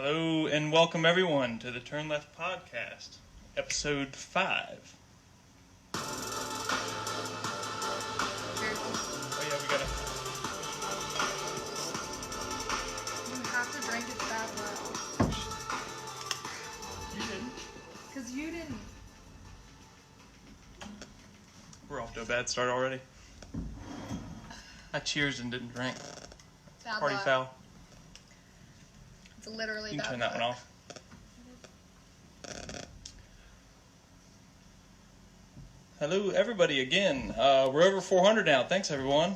Hello and welcome everyone to the Turn Left Podcast, episode 5. Oh yeah, we gotta... You have to drink it that well. You didn't. Because you didn't. We're off to a bad start already. I cheers and didn't drink. Bad Party luck. foul. It's literally You can bad turn that one luck. off. Hello everybody again. We're over 400 now. Thanks everyone.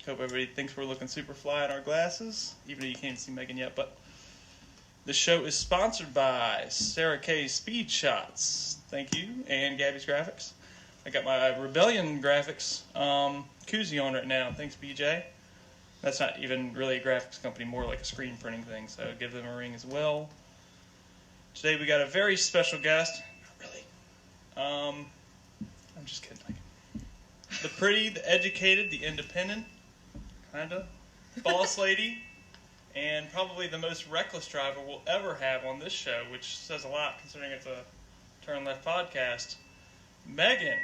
Hope everybody thinks we're looking super fly in our glasses, even though you can't see Megan yet. But the show is sponsored by Sarah K's Speed Shots. Thank you. And Gabby's Graphics. I got my Rebellion Graphics koozie on right now. Thanks BJ. That's not even really a graphics company, more like a screen printing thing, so give them a ring as well. Today we got a very special guest. Not really. I'm just kidding. The pretty, the educated, the independent, kinda, boss lady, and probably the most reckless driver we'll ever have on this show, which says a lot considering it's a Turn Left podcast. Megan.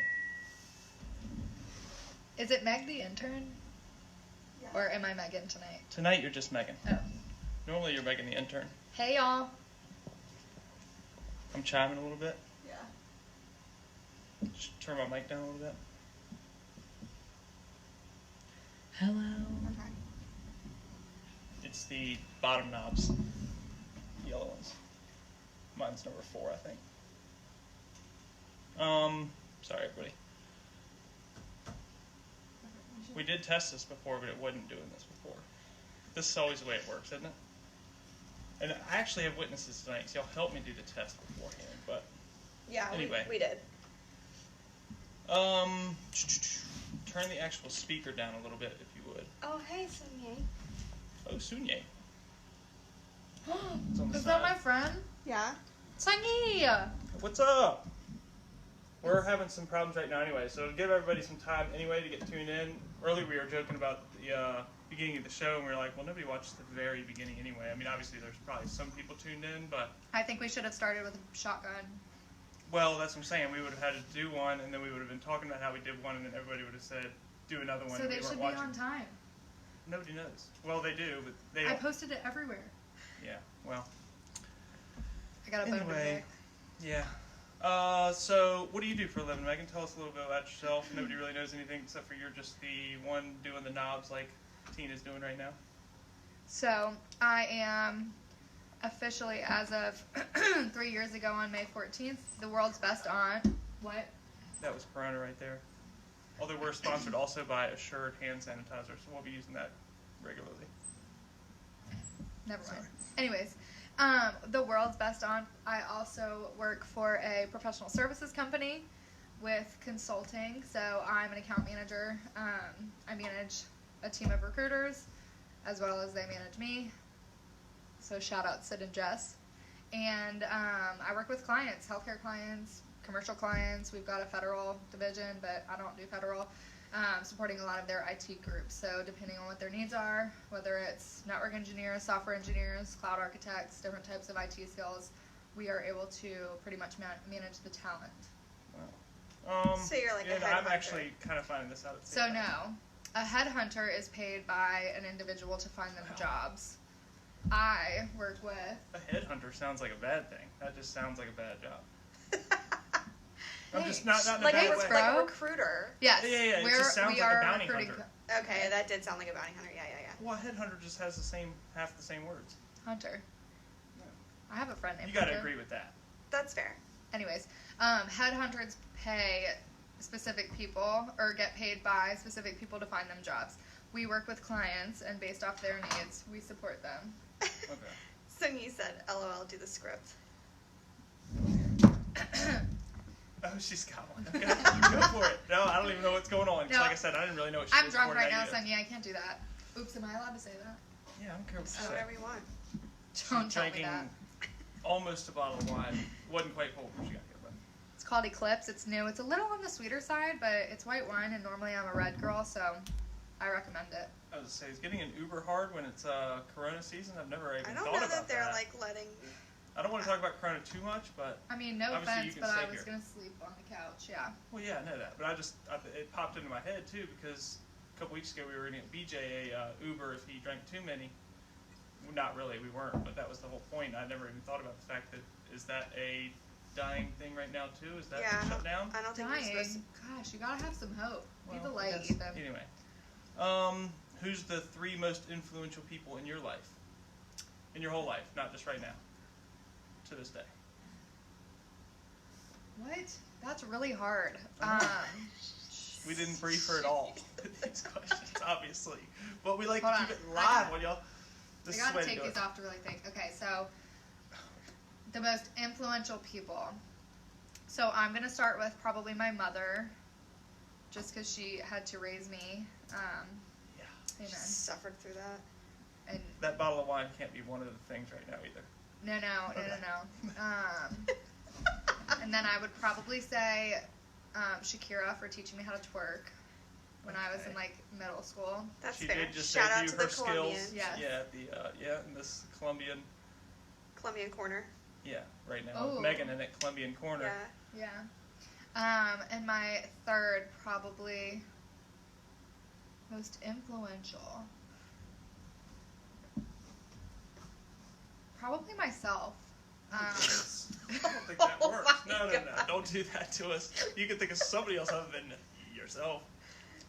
Is it Meg the intern? Yeah. Or am I Megan tonight? Tonight you're just Megan. Oh. Normally you're Megan the intern. Hey y'all. I'm chiming a little bit. Yeah. Just turn my mic down a little bit. Hello. Okay. It's the bottom knobs. The yellow ones. Mine's number 4, I think. Sorry everybody. We did test this before, but it wasn't doing this before. This is always the way it works, isn't it? And I actually have witnesses tonight, so y'all help me do the test beforehand, but... Yeah, anyway. we did. Turn the actual speaker down a little bit, if you would. Oh, hey, Sunye. Oh, Sunye. Is that my friend? Yeah? Sunny! What's up? We're having some problems right now anyway, so give everybody some time anyway to get tuned in. Earlier we were joking about the beginning of the show, and we were like, well, nobody watched the very beginning anyway. I mean, obviously there's probably some people tuned in, but... I think we should have started with a shotgun. Well, that's what I'm saying. We would have had to do one, and then we would have been talking about how we did one, and then everybody would have said, do another one. So and they we should weren't be watching. on time. Nobody knows. Well, they do, but they I don't. posted it everywhere. Yeah, well... I got a bone to Anyway, pick. yeah. So, what do you do for a living, Megan? Tell us a little bit about yourself. Nobody really knows anything except for you're just the one doing the knobs like Tina's doing right now. So, I am officially, as of 3 years ago on May 14th, the world's best on... What? That was Corona right there. Although we're sponsored also by Assured hand sanitizer, so we'll be using that regularly. Never mind. Sorry. Anyways, the world's best on. I also work for a professional services company with consulting. So I'm an account manager. I manage a team of recruiters as well as they manage me. So shout out Sid and Jess. And I work with clients, healthcare clients, commercial clients. We've got a federal division, but I don't do federal. Supporting a lot of their IT groups. So depending on what their needs are, whether it's network engineers, software engineers, cloud architects, different types of IT skills, we are able to pretty much manage the talent. Wow. So you're like a I'm headhunter. actually kind of finding this out. At the So same time. no, a headhunter is paid by an individual to find them jobs. I work with... A headhunter sounds like a bad thing. That just sounds like a bad job. I'm Hey, just not in a like, bad a, way. bro. like a recruiter. Yes, Yeah, it just sounds we like a are bounty recruiting hunter. Okay, that did sound like a bounty hunter. Yeah. Well, a headhunter just has half the same words. Hunter. No. I have a friend named You gotta Hunter. agree with that. That's fair. Anyways, headhunters pay specific people or get paid by specific people to find them jobs. We work with clients, and based off their needs, we support them. Okay. Sunye said, LOL, do the script. Oh, she's got one. Okay, go for it. No, I don't even know what's going on. 'Cause No. like I said, I didn't really know what she I'm did drunk before right now, tonight either. Sonia. I can't do that. Oops, am I allowed to say that? Yeah, I don't care what you So say. whatever you want. Don't tell me Drinking that. almost a bottle of wine. Wasn't quite full when she got here, but It's called Eclipse. It's new. It's a little on the sweeter side, but it's white wine, and normally I'm a red girl, so I recommend it. I was gonna say, is getting an Uber hard when it's Corona season? I've never even I thought don't know about that they're that. like letting. I don't want to talk about Corona too much, but I mean, no obviously you offense, can but stay I was here. going to sleep on the couch, yeah. Well, yeah, I know that, but it popped into my head too because a couple weeks ago we were going to get BJ a Uber if he drank too many. Well, not really, we weren't, but that was the whole point. I never even thought about the fact that is that a dying thing right now too? Is that shut down? I don't think you're supposed to. Dying. Gosh, you gotta have some hope. Be the Well, light, yes. Ethan. Anyway, who's the 3 most influential people in your life? In your whole life, not just right now. To this day. What? That's really hard. We didn't brief her at all with these questions, obviously. But we like Hold to on. keep it live when y'all. I This is the gotta way to take do these it. off to really think. Okay, so the most influential people. So I'm gonna start with probably my mother, just because she had to raise me. Yeah. Amen. Suffered through that. And That bottle of wine can't be one of the things right now either. no. And then I would probably say Shakira for teaching me how to twerk when I was in Okay. like middle school. That's She fair. did just Shout out debut to her the Colombian. skills. Yes. Yeah, in this Colombian. Colombian corner. Yeah, right now. Oh. Megan in that Colombian corner. Yeah. Yeah. And my third probably most influential. Probably myself. I don't think that Oh works. my No. God. Don't do that to us. You can think of somebody else other than yourself.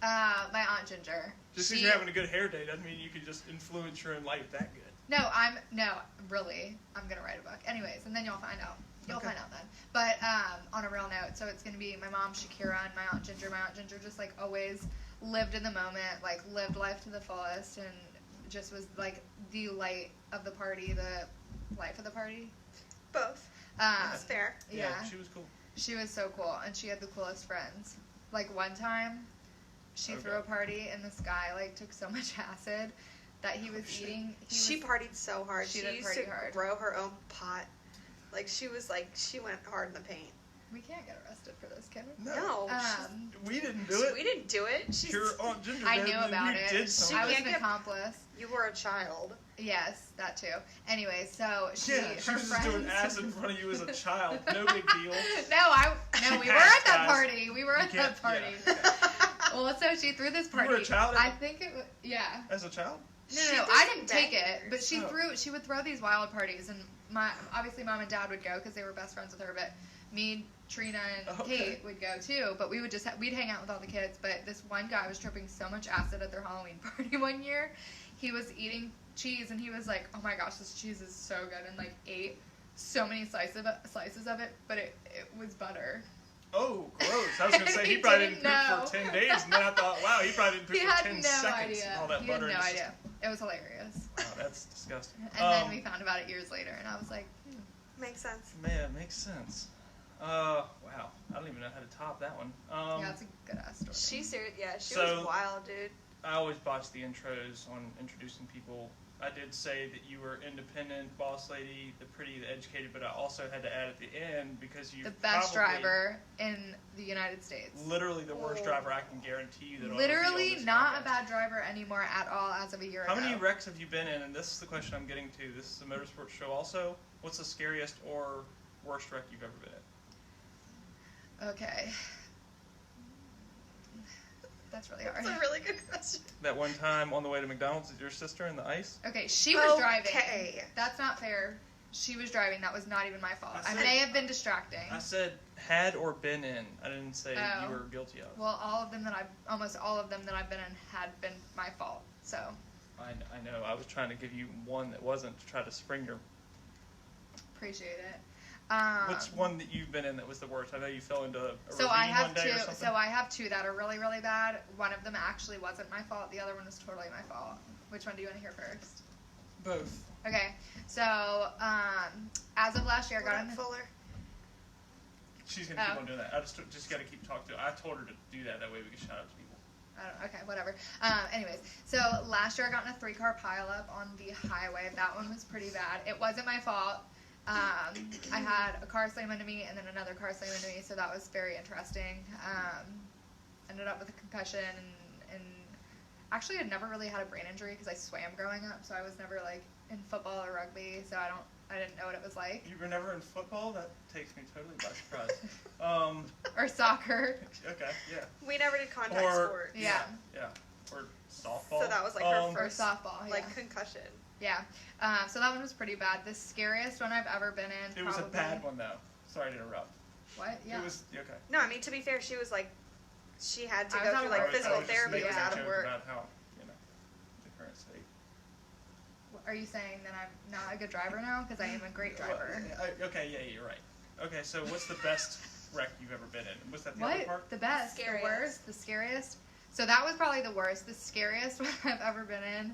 My Aunt Ginger. Just because you're having a good hair day doesn't mean you can just influence your own life that good. No, really, I'm gonna write a book. Anyways, and then you'll find out. You'll Okay. find out then. But on a real note, so it's gonna be my mom Shakira and my Aunt Ginger. My Aunt Ginger just like always lived in the moment, like lived life to the fullest, and just was like the light of the party, the life of the party. Both. Um, That's fair. Yeah. She was cool. She was so cool, and she had the coolest friends. Like one time, she Okay. threw a party, and this guy like took so much acid that he was eating. She partied so hard. She She did used party to hard. grow her own pot. Like she went hard in the paint. We can't get arrested for this, can we? No. We didn't do it. We didn't do it. Your Aunt Ginger I did, knew and then about you it. Did something. I was can't an get- accomplice. You were a child. Yes, that too. Anyway, so she Yeah, she her was friends. just doing acid in front of you as a child. No big deal. No, we were Pass, at that guys. party. We were You at can't- that party. yeah. Well, so she threw this You were party. a child? I think it was, yeah. As a child? No, She no, threw I some didn't take it, but bangers. she would throw these wild parties, and obviously mom and dad would go because they were best friends with her, but me, Trina, and Okay. Kate would go too. But we would we'd hang out with all the kids. But this one guy was tripping so much acid at their Halloween party one year. He was eating cheese, and he was like, "Oh my gosh, this cheese is so good," and like ate so many slices of it, but it was butter. Oh, gross. I was going to say, he He probably didn't didn't poop know. for 10 days, and then I thought, wow, he probably didn't poop He for had 10 no seconds. idea. And all that He had butter no just- idea. It was hilarious. Wow, that's disgusting. And then we found about it years later, and I was like, Makes sense. Man, makes sense. Wow. I don't even know how to top that one. yeah, it's a good ass story. She So- was wild, dude. I always botch the intros on introducing people. I did say that you were independent, boss lady, the pretty, the educated, but I also had to add at the end because you the best driver in the United States. Literally the worst driver I can guarantee you that Literally not a bad driver anymore at all as of a year How ago. many wrecks have you been in? And this is the question I'm getting to. This is a motorsports show also. What's the scariest or worst wreck you've ever been in? Okay. That's really hard. That's a really good question. That one time on the way to McDonald's with your sister in the ice? Okay, she was driving. Okay. That's not fair. She was driving. That was not even my fault. I I said- may have been distracting. I said had or been in. I didn't say Oh. you were guilty of. Well, almost all of them that I've been in had been my fault. So, I know. I was trying to give you one that wasn't to try to spring your... appreciate it. What's one that you've been in that was the worst? I know you fell into a So ravine I have one day or two. something. So I have two that are really, really bad. One of them actually wasn't my fault. The other one was totally my fault. Which one do you want to hear first? Both. Okay. So as of last year, I What got up, in. Fuller? She's going to keep Oh. on doing that. I just got to keep talking to her. I told her to do that. That way we can shout out to people. Okay, whatever. Anyways, so last year I got in a 3-car pileup on the highway. That one was pretty bad. It wasn't my fault. I had a car slam into me and then another car slam into me, so that was very interesting. Ended up with a concussion and actually had never really had a brain injury because I swam growing up, so I was never like in football or rugby, so I didn't know what it was like. You were never in football? That takes me totally by surprise. Or soccer. Okay, yeah. We never did contact Or sport. Yeah. Yeah. Or softball. So that was like her Or first softball, like yeah. concussion. Yeah. So that one was pretty bad. The scariest one I've ever been in. It was a bad one though. Sorry to interrupt. What? Yeah. It was okay. No, I mean, to be fair, she was like, she had to I was go out through of like work. physical I was just therapy. making Was a out of joke work. about how, the current state. Are you saying that I'm not a good driver now? Because I am a great driver. Okay, yeah, you're right. Okay, so what's the best wreck you've ever been in? Was that the other What? part? The best? Scariest. The worst? The scariest? So that was probably the worst. The scariest one I've ever been in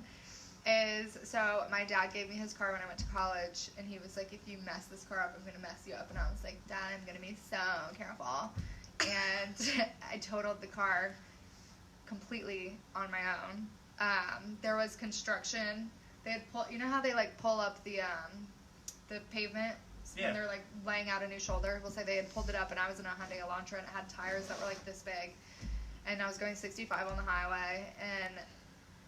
is, so my dad gave me his car when I went to college, and he was like, if you mess this car up, I'm going to mess you up. And I was like, Dad, I'm going to be so careful. And I totaled the car completely on my own. There was construction. They had you know how they like pull up the pavement Yeah. when they're like laying out a new shoulder? We'll say they had pulled it up, and I was in a Hyundai Elantra, and it had tires that were like this big. And I was going 65 on the highway, and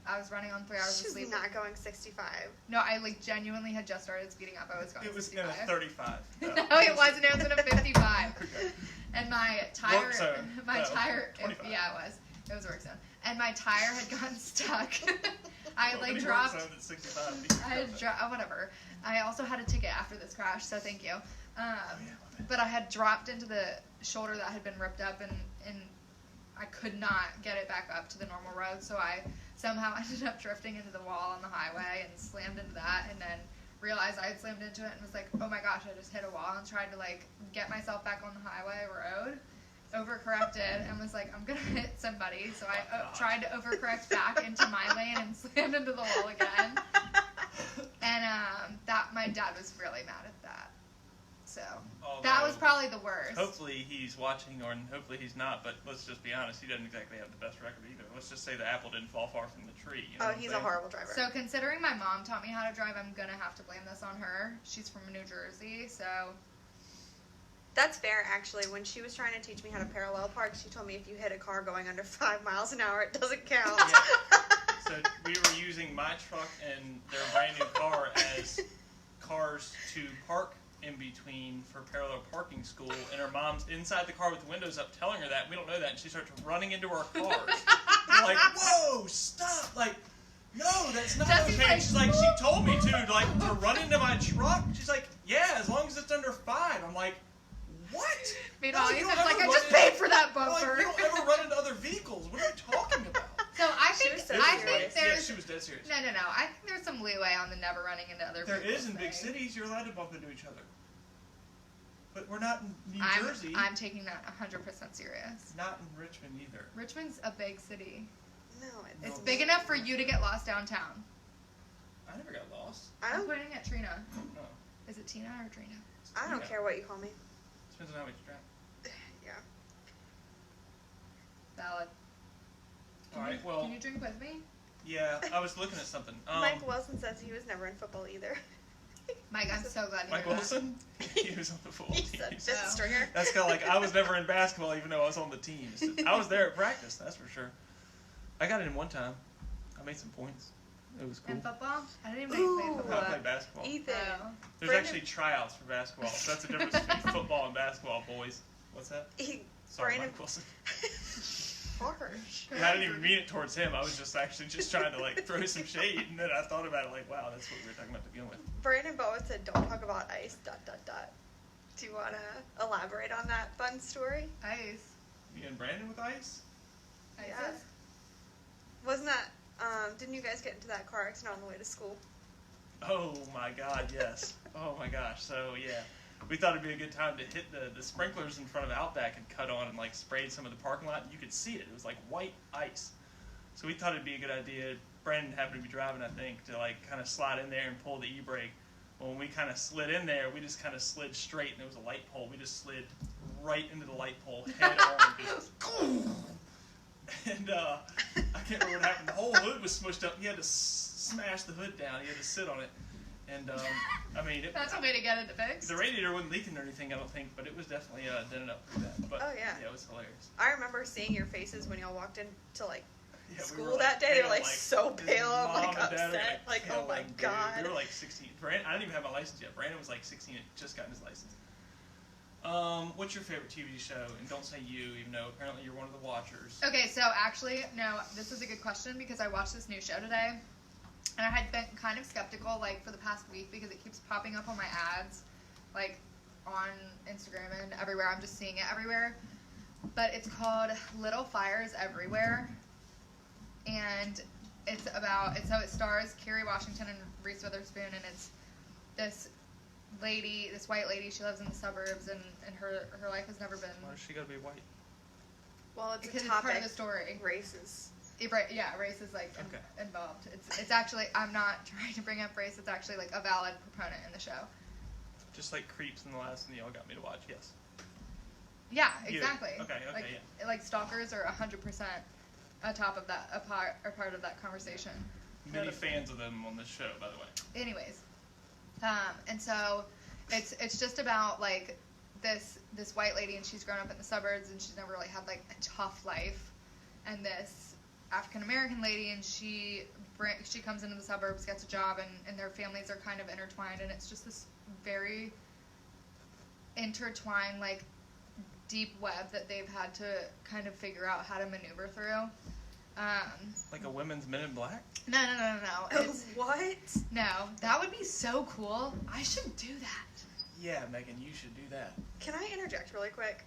I was running on 3 hours of She's sleep. not going 65. No, I like genuinely had just started speeding up. I was going It was 65. in a 35. No, it wasn't. It was in a 55. Okay. And my tire, Work zone. my No, tire, 25. yeah, it was a work zone. And my tire had gotten stuck. I had like Nobody dropped. works on at 65. I had whatever. I also had a ticket after this crash, so thank you. But I had dropped into the shoulder that had been ripped up, and I could not get it back up to the normal road, so I somehow ended up drifting into the wall on the highway and slammed into that, and then realized I had slammed into it and was like, oh my gosh, I just hit a wall, and tried to like get myself back on the highway road, overcorrected, and was like, I'm gonna hit somebody, so I tried to overcorrect back into my lane and slammed into the wall again. And that my dad was really mad at that. So that was probably the worst. Hopefully he's watching, or hopefully he's not. But let's just be honest, he doesn't exactly have the best record either. Let's just say the apple didn't fall far from the tree. You know Oh, he's a horrible driver. So considering my mom taught me how to drive, I'm gonna have to blame this on her. She's from New Jersey, so. That's fair, actually. When she was trying to teach me how to parallel park, she told me if you hit a car going under 5 miles an hour, it doesn't count. Yeah. So we were using my truck and their brand new car as cars to park in between for parallel parking school, and her mom's inside the car with the windows up telling her that. We don't know that, and she starts running into our cars. We're like, whoa, stop! Like, no, that's not Jesse's okay. like, She's like, she told me to run into my truck. She's like, yeah, as long as it's under 5. I'm like, what? Meanwhile, you he's don't just like, ever I just run paid into- for that I'm like, bumper. you don't ever run into other vehicles. What are you talking about? So I She think was so I serious. think there's she was dead serious. no. I think there's some leeway on the never running into other There people's is in big thing. cities. You're allowed to bump into each other. But we're not in New Jersey. I'm taking that 100% serious. Not in Richmond either. Richmond's a big city. No, It's No. big enough for you to get lost downtown. I never got lost. I I'm don't. pointing at Trina. No. Is it Tina or Trina? I don't care what you call me. Depends on how much you drive. Yeah. Valid. All right. Well, Can you drink with me? yeah. I was looking at something. Mike Wilson says he was never in football either. Mike, I'm so glad you Mike did that. Wilson. He was on the football He team. said fifth Oh. stringer. That's kind of like I was never in basketball, even though I was on the team. I was there at practice. That's for sure. I got in one time. I made some points. It was cool. And football? I didn't even know you played Ooh. I football. played basketball. Ethan. Oh. There's Brandon- actually tryouts for basketball. So that's the difference between football and basketball, boys. What's that? Sorry, Brandon- Mike Wilson. Harsh. I didn't even mean it towards him. I was just actually just trying to like throw some shade, and then I thought about it like, wow, that's what we were talking about to begin with. Brandon Bowen said, "Don't talk about ice." ... Do you want to elaborate on that fun story? Ice. Me and Brandon with ice? Ice. Yeah. Wasn't that? Didn't you guys get into that car accident on the way to school? Oh my God, yes. Oh my gosh. So yeah, we thought it'd be a good time to hit the sprinklers in front of Outback and cut on and like sprayed some of the parking lot. You could see it. It was like white ice. So we thought it'd be a good idea. Brandon happened to be driving, I think, to like kind of slide in there and pull the e-brake. Well, when we kind of slid in there, we just kind of slid straight, and there was a light pole. We just slid right into the light pole, head on, just and I can't remember what happened. The whole hood was smushed up. He had to smash the hood down. He had to sit on it, and I mean, That's a way to get it fixed. the radiator wasn't leaking or anything, I don't think, but it was definitely dented up pretty bad. But Oh, yeah. it was hilarious. I remember seeing your faces when y'all walked into like Yeah, we school were, like, that day. They were pale, like like, so pale, I'm Mom like and Dad were, upset. Like, oh my killing, dude. god. We were like 16. I didn't even have my license yet. Brandon was like 16 and just gotten his license. What's your favorite TV show? And don't say you, even though apparently you're one of the watchers. Okay, so actually, no, this is a good question because I watched this new show today, and I had been kind of skeptical, like, for the past week because it keeps popping up on my ads, like, on Instagram and everywhere. I'm just seeing it everywhere. But it's called Little Fires Everywhere, and so it stars Kerry Washington and Reese Witherspoon, and it's this lady, this white lady, she lives in the suburbs, and her life has never been... Why does she gotta be white? Well, it's because a it's topic. part of the story. Races. Yeah, race is, like, Okay. involved. It's actually, I'm not trying to bring up race, it's actually, like, a valid proponent in the show. Just like Creeps in the last one y'all got me to watch, yes. Yeah, You. exactly. Okay, like, yeah. Like, stalkers are 100% a top of that, a part of that conversation. Many fans of them on this show, by the way. Anyways, and so it's just about, like, this white lady, and she's grown up in the suburbs, and she's never really had, like, a tough life, and this African American lady, and she comes into the suburbs, gets a job, and their families are kind of intertwined, and it's just this very intertwined, like, deep web that they've had to kind of figure out how to maneuver through. Like a women's Men in Black? No. It's, What? no, that would be so cool. I should do that. Yeah, Megan, you should do that. Can I interject really quick?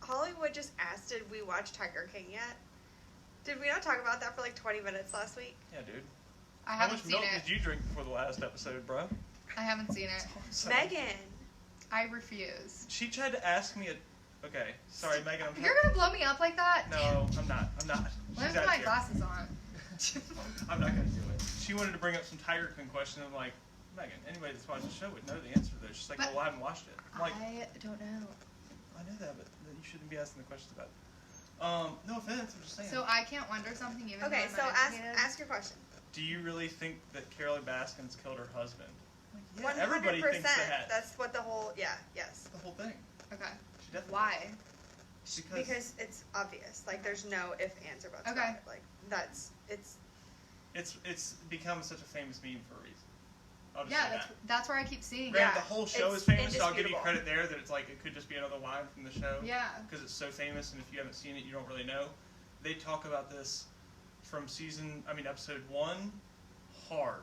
Hollywood just asked, did we watch Tiger King yet? Did we not talk about that for like 20 minutes last week? Yeah, dude. I How haven't much seen milk it. did you drink before the last episode, bro? I haven't seen it. Megan! I refuse. She tried to ask me Okay, sorry, Megan. You're gonna blow me up like that? No, I'm not. Let She's me out put my here. glasses on. I'm not gonna do it. She wanted to bring up some Tiger King question. I'm like, Megan, anybody that's watched the show would know the answer to those. She's like, But well, I haven't watched it. I'm like, I don't know. I know that, but you shouldn't be asking the questions about it. No offense, I'm just saying. So I can't wonder something even Okay, though so I'm uneducated? ask your question. Do you really think that Carol Baskins killed her husband? Yeah, 100%. everybody thinks that. That's what the whole, yes. The whole thing. Okay. She definitely Why? Because it's obvious. Like, there's no ifs, ands, or buts Okay. about it. Like, it's become such a famous meme for a reason. I'll just Yeah, say that's where I keep seeing it. Granted, Yeah, the whole show it's is famous, so I'll give you indisputable. credit there that it's like it could just be another line from the show. Yeah. Because it's so famous, and if you haven't seen it, you don't really know. They talk about this from episode 1, hard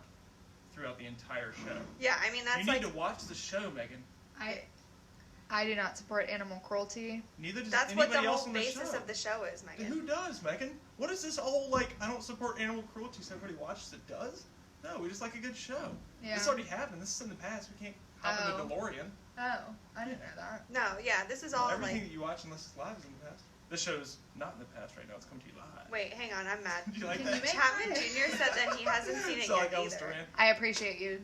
throughout the entire show. Yeah, I mean, that's you like... need to watch the show, Megan. I do not support animal cruelty. Neither does That's what anybody the else whole on the basis show. of the show is, Megan. Who does, Megan? What is this whole, like, I don't support animal cruelty so everybody watches it does? No, we just like a good show. Yeah. This already happened. This is in the past. We can't hop in the DeLorean. Oh, I didn't know that. No, yeah, this is all Everything like... that you watch unless it's live is in the past. This show's not in the past right now. It's coming to you live. Wait, hang on, I'm mad. Do you like Can that? you make Chapman mine? Jr. said that he hasn't seen it So yet like Elvis either. Duran. I appreciate you,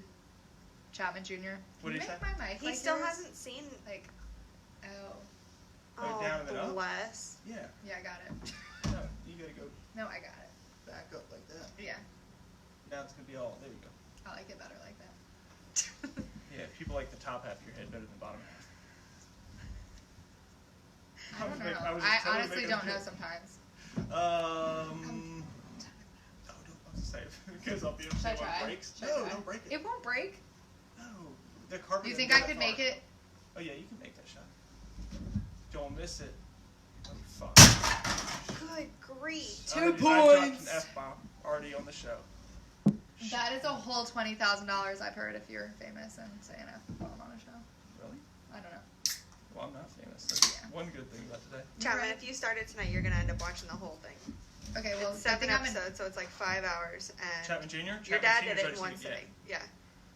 Chapman Jr. What did he Can you say? make my mic He like still yours? hasn't seen... Like, oh. Go down and then up? bless. Yeah. Yeah, I got it. No, you gotta go No, I got it. back up like that. Yeah, Now it's gonna be all. There you go. I like it better like that. Yeah, people like the top half of your head better than the bottom half. I don't know. I was I totally honestly making don't a know joke. sometimes. Oh, don't. I was gonna say it goes off the Should I episode try? one breaks. Should I No, try? don't break it. It won't break. No, the carpet. Do you doesn't think go I that could far. make it? Oh yeah, you can make that shot. Don't miss it. Oh fuck. Good grief. 2 I dropped an points. F-bomb already on the show. That is a whole $20,000 I've heard if you're famous and say an F-bomb on a show. Really? I don't know. Well, I'm not famous. That's Yeah. one good thing about today. Chapman, Right. if you started tonight, you're gonna end up watching the whole thing. Okay, well, It's good 7 thing I'm in. episodes, so it's like 5 hours, and Chapman Jr. your Chapman dad Sr.'s did it in already one seen it, sitting. Yeah,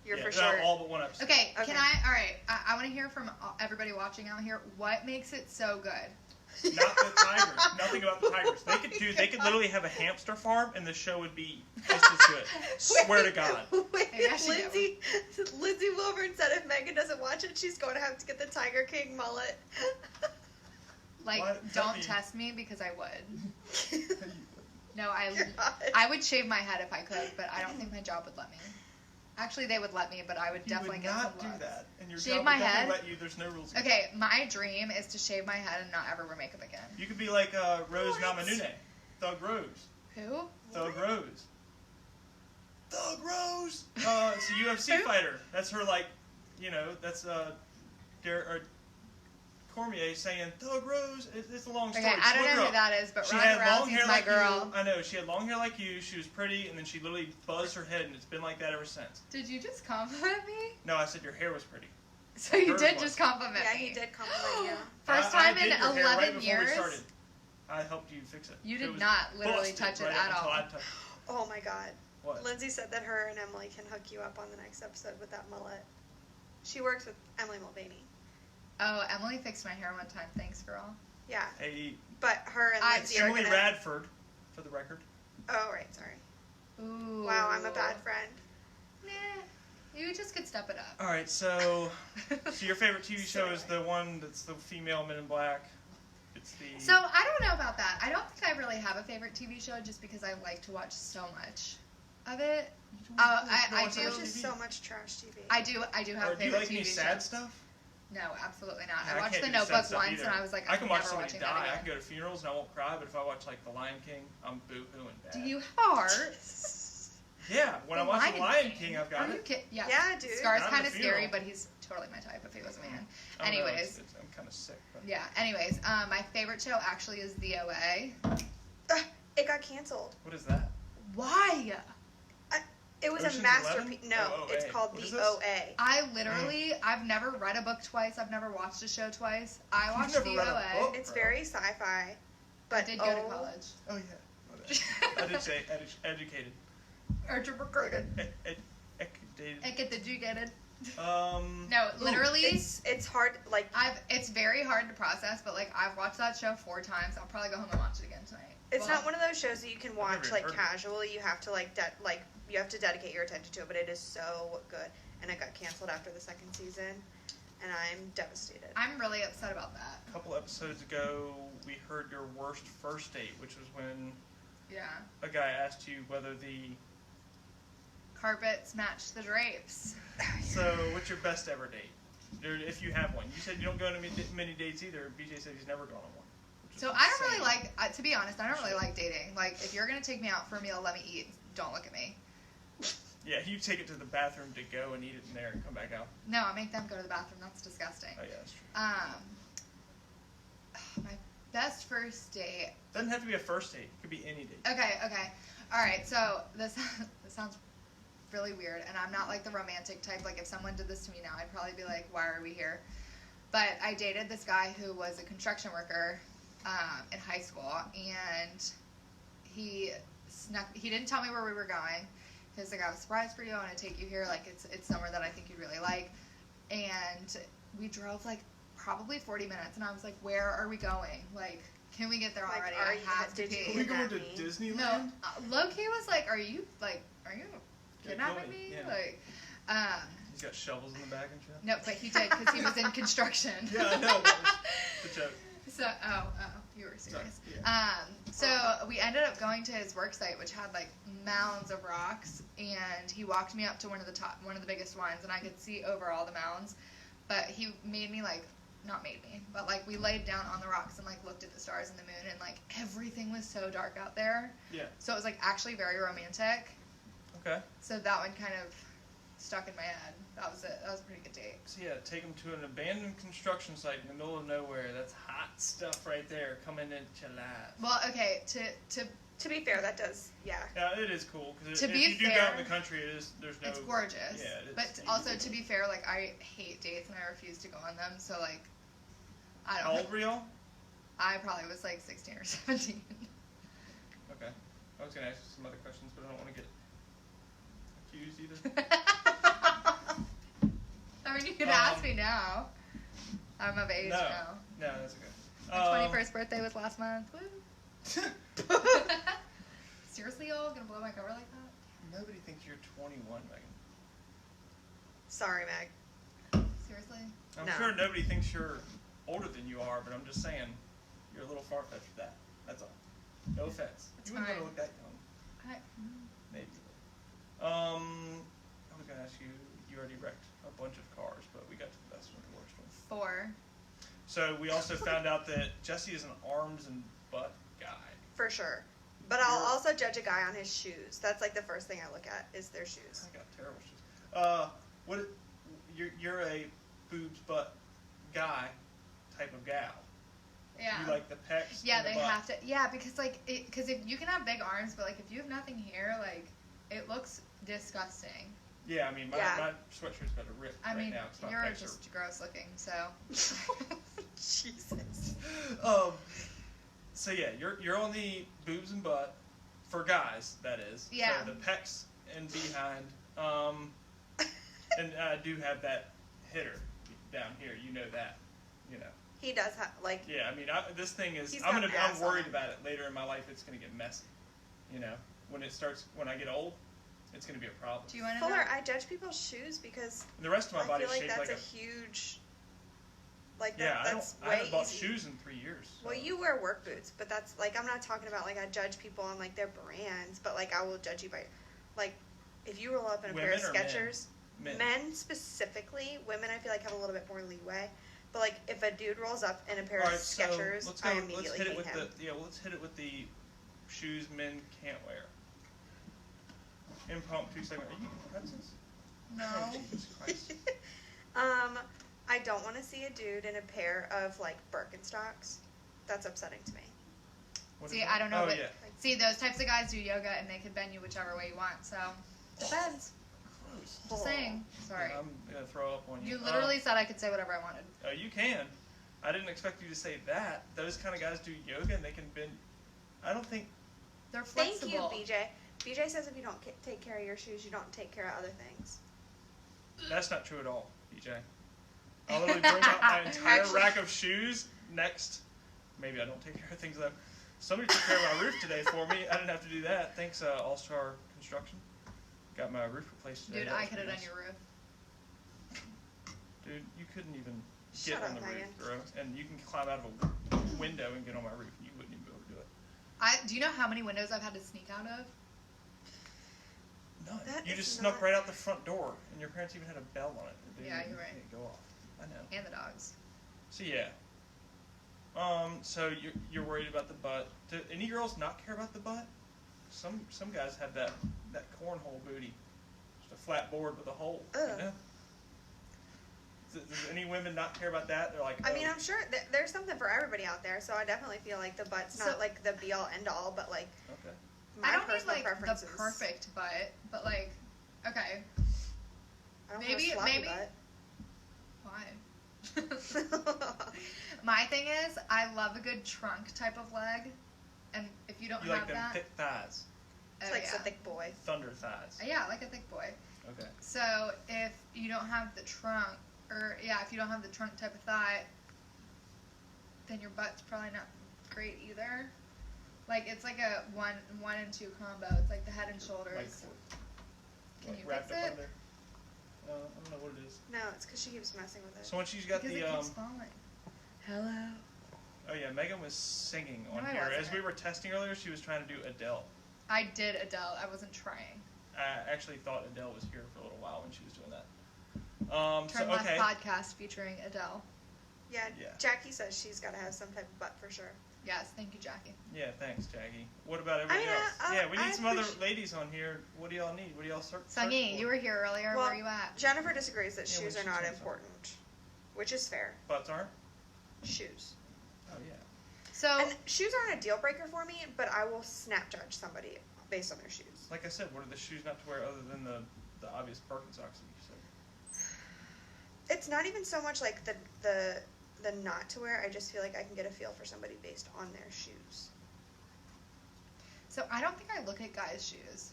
you're yeah, for not sure. all but one episode. Okay, Okay. all right, I want to hear from everybody watching out here. What makes it so good? Not the tigers. Nothing about the tigers. They could literally have a hamster farm, and the show would be just as good. Swear to God. Wait, Maybe I should get Lindsay Wilburn said if Megan doesn't watch it, she's going to have to get the Tiger King mullet. Like, What does that don't mean? test me because I would. No, God. I would shave my head if I could, but I don't think my job would let me. Actually, they would let me, but I would You definitely would get not some do looks. that. And your Shave job my would definitely head? let you. There's no rules. Okay, my dream is to shave my head and not ever wear makeup again. You could be like Rose What? Namajunas. Thug Rose. Who? Thug Rose. Thug Rose! It's a UFC fighter. That's her, like, that's Cormier saying, Thug Rose. It's a long story. Okay, I don't know who that is, but she Ronda had long Rousey's hair my like girl. You. I know. She had long hair like you. She was pretty, and then she literally buzzed her head, and it's been like that ever since. Did you just compliment me? No, I said your hair was pretty. So you Hers did was. just compliment Yeah, me. he did compliment you. First time I in did your hair 11 right before years. we started. I helped you fix it. You It did was not literally busted touch it right at up until all. I touched it. Oh my god. What? Lindsay said that her and Emily can hook you up on the next episode with that mullet. She works with Emily Mulvaney. Oh, Emily fixed my hair one time. Thanks, girl. Yeah. Hey, But her and Lindsay Emily are gonna... Radford, for the record. Oh, right, sorry. Ooh. Wow, I'm a bad friend. Nah, you just could step it up. All right, so your favorite TV show is the one that's the female Men in Black. It's the. So I don't know about that. I don't think I really have a favorite TV show just because I like to watch so much of it. I do. There's just so much trash TV. I do have Or a do you favorite like TV any show. sad stuff? No, absolutely not. Yeah, I watched can't The do sad Notebook stuff once, either. and I was like, I can watch never somebody watching die. that I again. can go to funerals and I won't cry, but if I watch like The Lion King, I'm boo-hooing bad. Do you have a heart? Yeah, when I watch The Lion King, I've got Are you it. kidding? Yeah. Yeah, dude. Scar's Not at kind the of scary, funeral. but he's totally my type if he was a man. I don't know, Anyways. I'm kind of sick. But. Yeah. Anyways, my favorite show actually is The OA. It got canceled. What is that? Why? It was Ocean's a masterpiece. 11? No, Oh, it's OA. called What is The this? OA. I literally, I've never read a book twice. I've never watched a show twice. I You've watched never The read a OA. book? It's very sci-fi. I But did go to college. Oh, yeah. I did say educated. Educated. Educated. No, literally, it's hard. Like it's very hard to process, but like I've watched that show 4 times. I'll probably go home and watch it again tonight. it's Well, not one of those shows that you can watch never like heard of it. casually. You have to you have to dedicate your attention to it. But it is so good, and it got canceled after the 2nd season, and I'm devastated. I'm really upset about that. A couple episodes ago, we heard your worst first date, which was when Yeah. a guy asked you whether the. Carpets match the drapes. So, what's your best ever date? If you have one. You said you don't go on many dates either. BJ said he's never gone on one. So I don't really like, to be honest, I don't really like dating. Like, if you're going to take me out for a meal, let me eat. Don't look at me. Yeah, you take it to the bathroom to go and eat it in there and come back out. No, I make them go to the bathroom. That's disgusting. Oh, yeah, that's true. My best first date. Doesn't have to be a first date. It could be any date. Okay. All right, so this sounds really weird, and I'm not like the romantic type. Like, if someone did this to me now, I'd probably be like, why are we here? But I dated this guy who was a construction worker in high school, and he didn't tell me where we were going. He was like, I have a surprise for you. I want to take you here. Like, it's somewhere that I think you'd really like. And we drove like probably 40 minutes, and I was like, where are we going? Like, can we get there Like, already? are I you- have to did you pee. Are we going to Kidnap me? Disneyland? No, low-key was like, are you kidnapping me? Yeah. Like, He's got shovels in the back and shit. no, but he did because he was in construction. Yeah, I know. That was the joke. So, you were serious. Sorry, So we ended up going to his work site, which had like mounds of rocks, and he walked me up to one of the biggest ones, and I could see over all the mounds. But he made me not made me, but like we laid down on the rocks and like looked at the stars and the moon, and like everything was so dark out there. Yeah. So it was like actually very romantic. Okay. So that one kind of stuck in my head. That was it. That was a pretty good date. So yeah, take him to an abandoned construction site in the middle of nowhere. That's hot stuff right there coming into your life. Well, okay, To be fair, that does, yeah. Yeah, it is cool because To if be you do go fair, out in the country, there's no. it's gorgeous. Yeah, it is. But also, to be fair, like I hate dates and I refuse to go on them. So like, I don't How know. old were y'all? I probably was like 16 or 17. Okay. I was gonna ask you some other questions, but I don't want to get accused either. I mean, you could ask me now. I'm of age No. now. No, that's okay. My 21st birthday was last month. Woo. Seriously, y'all gonna blow my cover like that? Nobody thinks you're 21, Megan. Sorry, Meg. Seriously? I'm No. sure nobody thinks you're older than you are, but I'm just saying you're a little far-fetched with that. That's all. No offense. It's You wouldn't fine. look that young. Mm. Maybe. I was gonna ask you. You already wrecked a bunch of cars, but we got to the best one, the worst one. 4. So we also found out that Jesse is an arms and butt guy. For sure. But I'll also judge a guy on his shoes. That's like the first thing I look at is their shoes. I got terrible shoes. What? You're a boobs butt guy type of gal. Yeah. You like the pecs. Yeah, and the they butt. have to. Yeah, because like, because if you can have big arms, but like if you have nothing here, like it looks disgusting. Yeah, I mean, my sweatshirt's about to rip I mean, right now. 'Cause my you're pecs just gross looking, so. Jesus. So yeah, you're on the boobs and butt for guys. That is. Yeah. So the pecs and behind. And I do have that hitter down here. You know that. You know. He does have like. Yeah, I mean, this thing is. He's I'm got an ass worried on him. about it later in my life. It's gonna get messy. You know, when I get old, it's gonna be a problem. Do you want to know? Fuller, I judge people's shoes because And the rest of my I body feel is like shaped that's like a huge. Like Yeah, that's I way haven't bought easy. shoes in 3 years. So. Well, you wear work boots, but that's like I'm not talking about like I judge people on like their brands, but like I will judge you by, like, if you roll up in a pair of Women or men? Skechers. Men specifically, women I feel like have a little bit more leeway. But like if a dude rolls up in a pair of Skechers, I immediately hate him. Let's hit it with the shoes men can't wear. Impromptu segment. Are you pretzels? No. Oh, Jesus Christ. I don't want to see a dude in a pair of like Birkenstocks. That's upsetting to me. What is See, that? I don't know. Oh, but yeah. see, those types of guys do yoga, and they can bend you whichever way you want. So depends. Gross. Just saying. Sorry. I'm gonna throw up on you. You literally said I could say whatever I wanted. You can. I didn't expect you to say that. Those kind of guys do yoga and they can bend. I don't think. They're Thank flexible. you, BJ. BJ says if you don't take care of your shoes, you don't take care of other things. That's not true at all, BJ. I'll literally bring out my entire Actually- rack of shoes next. Maybe I don't take care of things though. Somebody took care of my roof today for me. I didn't have to do that. Thanks, All Star Construction. Got my roof replaced today. Dude, That I was could have pretty done your roof. nice. Dude, you couldn't even Shut get up, on the Megan. roof, bro. And you can climb out of a window and get on my roof, and you wouldn't even be able to do it. Do you know how many windows I've had to sneak out of? None. That You is just snuck not- right out the front door, and your parents even had a bell on it. It Yeah, didn't you're right. Go off. I know. And the dogs. So yeah. So you're worried about the butt. Do any girls not care about the butt? Some guys have that cornhole booty, just a flat board with a hole. You Ugh. know? Does any women not care about that? They're like, I mean, oh, I'm sure there's something for everybody out there, so I definitely feel like the butt's So- not like the be all end all, but like okay. my I don't mean personal like preferences. the perfect butt, but like, okay, I don't maybe- want a sloppy maybe- why? butt. My thing is, I love a good trunk type of leg, and if you don't You have like them that, thick thighs, It's oh, like yeah. a thick boy. thunder thighs. Yeah, like a thick boy. Okay. So if you don't have the trunk, or if you don't have the trunk type of thigh, then your butt's probably not great either. Like it's like a one and two combo. It's like the head and shoulders. Can you wrapped fix up it? under. I don't know what it is. No, it's because she keeps messing with it. So when she's got Because the it keeps falling. Hello. oh yeah, Megan was singing on No, I here as wasn't. we were testing earlier. She was trying to do Adele. I did Adele. I wasn't trying. I actually thought Adele was here for a little while when she was doing that. Turn So Left okay. podcast featuring Adele. Yeah, Yeah. Jackie says she's got to have some type of butt for sure. Yes, thank you, Jackie. Yeah, thanks, Jackie. What about everybody mean, else? Yeah, we I need some other appreciate- ladies on here. What do y'all need? What do y'all search Sungi, for? you were here earlier. Well, Where are you at? Jennifer disagrees that Yeah, shoes well, are she not said so. important, which is fair. Butts aren't? Shoes. Oh yeah. So And shoes aren't a deal breaker for me, but I will snap judge somebody based on their shoes. Like I said, what are the shoes not to wear other than the obvious Birkenstocks that you said? It's not even so much like the not to wear. I just feel like I can get a feel for somebody based on their shoes. So I don't think I look at guys' shoes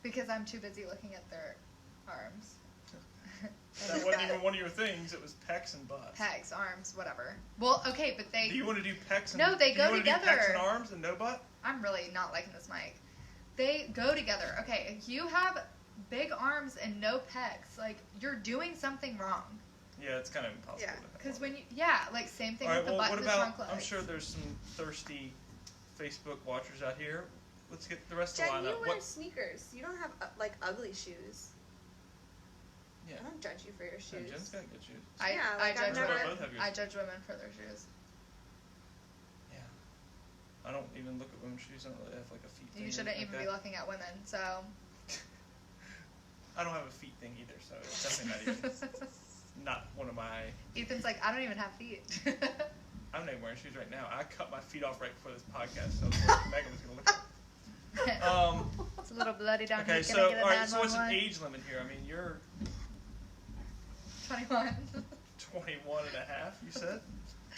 because I'm too busy looking at their arms. That wasn't even one of your things. It was pecs and butts. Pecs, arms, whatever. Well, okay, but Do you want to do pecs and No, they do go you want to together. do pecs and arms and no butt? I'm really not liking this mic. They go together. Okay, if you have big arms and no pecs, like you're doing something wrong. Yeah, it's kind of impossible. Yeah, to have Because one. when like same thing All right, with the well, butt what and the about? trunk legs. I'm sure there's some thirsty Facebook watchers out here. Let's get the rest Jen, of the you lineup. wear What? sneakers. You don't have like ugly shoes. Yeah. I don't judge you for your shoes. Jen's got good shoes. I, Yeah, I like, I've judge never- women. Both have yours. I judge women for their shoes. Yeah. I don't even look at women's shoes. I don't really have like a feet thing. You shouldn't even be looking at women, so. I don't have a feet thing either, so it's definitely not even. Not one of my. Ethan's like, I don't even have feet. I'm not even wearing shoes right now. I cut my feet off right before this podcast, so I was worried Megan was gonna look at it. It's a little bloody down Okay, here. so all right, so what's an age limit here? I mean, you're 21. 21 and a half, you said?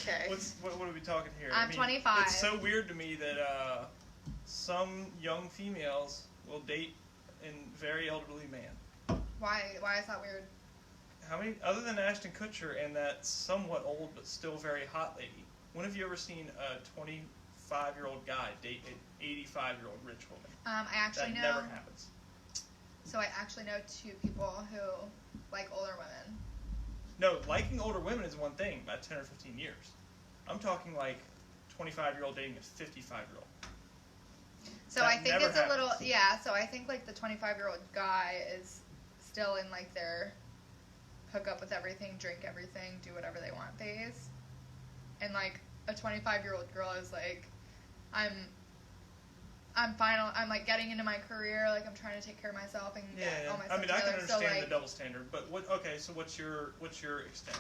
Okay. What are we talking here? I'm 25. It's so weird to me that some young females will date a very elderly man. Why is that weird? How many, other than Ashton Kutcher and that somewhat old but still very hot lady, when have you ever seen a 25-year-old guy date an 85-year-old rich woman? I actually that know. never happens. So I actually know 2 people who like older women. No, liking older women is one thing, about 10 or 15 years. I'm talking like 25-year-old dating a 55-year-old. So That I think never it's a little, happens. yeah, so I think like the 25-year-old guy is still in like their hook up with everything, drink everything, do whatever they want phase. And like a 25-year-old girl is like, I'm I'm like getting into my career, like I'm trying to take care of myself and get all my stuff I mean, I together. can understand so, like, the double standard, but what? Okay, so what's your extent?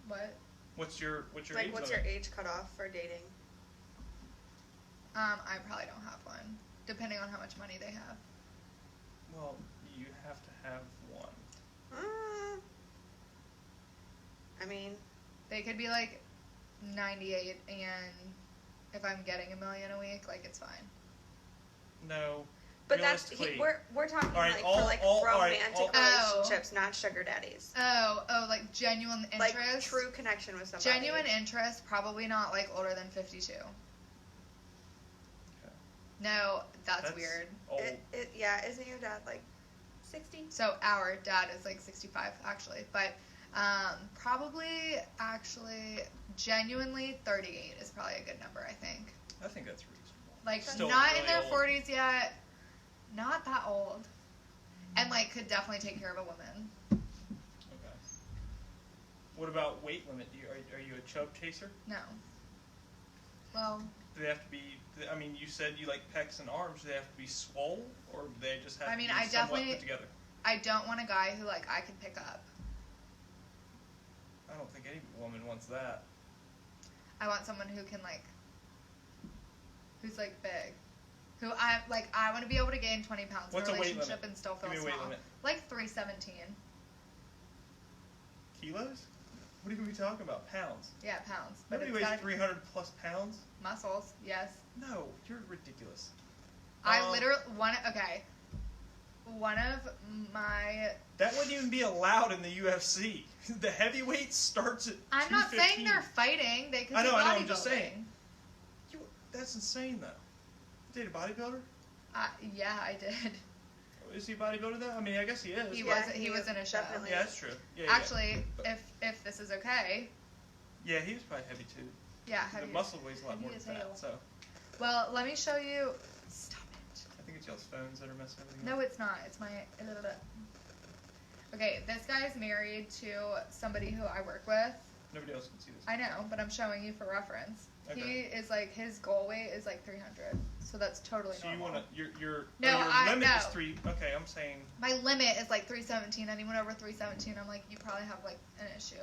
what? What's your Like, age what's limit? your age cutoff for dating? I probably don't have one, depending on how much money they have. Well, you have to have one. I mean, They could be like 98, and if I'm getting $1 million a week, like it's fine. No. but that's realistically, we're talking All right, like all- for like all right, romantic all- relationships, not sugar daddies. Oh, like genuine interest. Like true connection with somebody. Genuine interest, probably not like older than 52. Okay. No, that's weird. Old. Yeah, isn't your dad like 60? So our dad is like 65 actually, but probably actually genuinely 38 is probably a good number, I think. I think that's reasonable. Like Still not really in their old. 40s yet, not that old, and like could definitely take care of a woman. Okay. What about weight limit? Are you a chub chaser? No. Well, Do they have to be? I mean, you said you like pecs and arms. Do they have to be swole, or do they just have I to mean, be I somewhat definitely- put together? I don't want a guy who like I can pick up. I don't think any woman wants that. I want someone who can like, who's like big, who I want to be able to gain 20 pounds What's in a a weight relationship limit? and still feel Give me a weight small. limit. Like 317. Kilos? What are we talking about? Pounds? Yeah, pounds. But Nobody it's weighs gotta 300 plus pounds. muscles. Yes. No, you're ridiculous. I literally one of my. That wouldn't even be allowed in the UFC. The heavyweight starts at I'm not saying 215. they're fighting. They could I be know, bodybuilding. I'm just saying. That's insane, though. You date a bodybuilder? Yeah, I did. Is he a bodybuilder, though? I mean, I guess he is. He but- was. He was in a show. definitely. Yeah, that's true. Yeah, Actually, yeah. if this is okay. Yeah, he was probably heavy, too. Yeah. The Heavy. muscle weighs a lot heavy more than as fat, hell. so. Well, let me show you. Stop it. I think it's y'all's phones that are messing everything No, up. it's not. It's my. Okay, this guy is married to somebody who I work with. Nobody else can see this. I know, but I'm showing you for reference. Okay. He is like his goal weight is like 300, so that's totally So you normal. want to, your No, limit is no. 3, okay, I'm saying, My limit is like 317. Anyone over 317, I'm like, you probably have like an issue.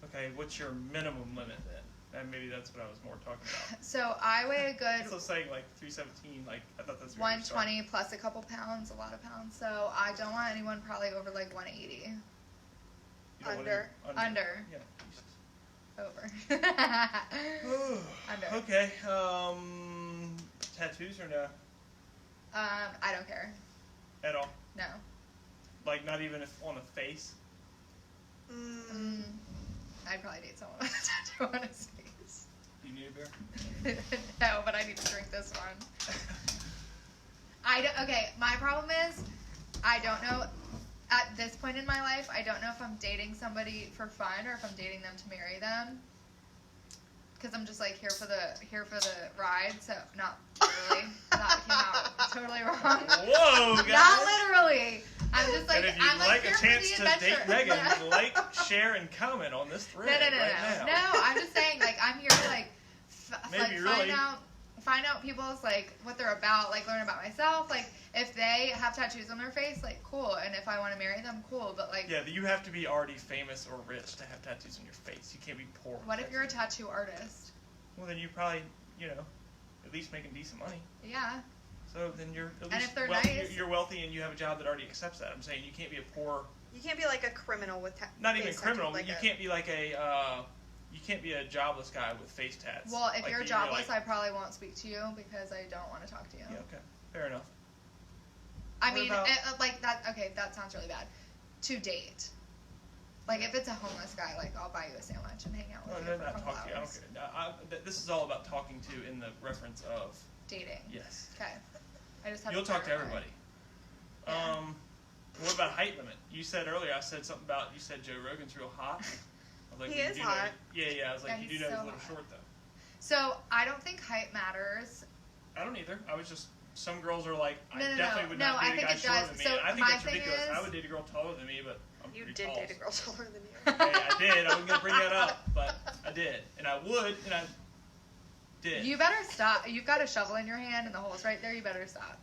okay, what's your minimum limit then? And maybe that's what I was more talking about. So I weigh a good So saying like 317, like, I thought that's where you were 120 plus a couple pounds, a lot of pounds. So I don't want anyone probably over like 180. You don't want Under. any- Under. Yeah. Jesus. Over. Under. Okay, tattoos or no? I don't care. At all? No. Like, not even if on the face? I'd probably date someone with a tattoo on his face. You need a beer? No, but I need to drink this one. Okay, my problem is, I don't know, at this point in my life, I don't know if I'm dating somebody for fun or if I'm dating them to marry them. Because I'm just like here for the ride, so not literally. That came out totally wrong. Whoa, guys! Not literally. I'm just like, And if you'd I'm like here a chance for to the adventure. date Megan, like, share, and comment on this thread No. right now. No, I'm just saying, like, I'm here to, like, Maybe like, really. find out people's like what they're about, like learn about myself. Like if they have tattoos on their face, like cool. And if I want to marry them, cool. But like, Yeah, you have to be already famous or rich to have tattoos on your face. You can't be poor. what if you're a tattoo artist? Well, then you probably, at least making decent money. Yeah. So then you're at And least if they're wealthy, nice- you're wealthy and you have a job that already accepts that. I'm saying you can't be a poor. You can't be like a criminal with Not even face criminal. tattoo, You can't be like a. You can't be a jobless guy with face tats. Well, if Like, you're jobless, I probably won't speak to you because I don't want to talk to you. Yeah. Okay. Fair enough. I What mean, about- like that. Okay, that sounds really bad. To date, like if it's a homeless guy, like I'll buy you a sandwich and hang out with No, you no, for a not couple talk to you. I hours. don't care. This is all about talking to in the reference of Dating. yes. Okay. I just have You'll talk to clarify. everybody. Yeah. What about height limit? You said earlier. I said something about. You said Joe Rogan's real hot. I was like, He well, you is do hot. Know, yeah. I was like, Yeah, you do he's know he's so a little hot. short though. So I don't think height matters. I don't either. I was just. Some girls are like, I No, definitely would not I date a think guy it shorter does. than me. So And I think my that's thing ridiculous. is- I would date a girl taller than me, but I'm You pretty did tall. date a girl taller than you. Hey, I did. I wasn't gonna bring that up, but I did, and I would, and I did. You better stop. You've got a shovel in your hand and the hole's right there. You better stop.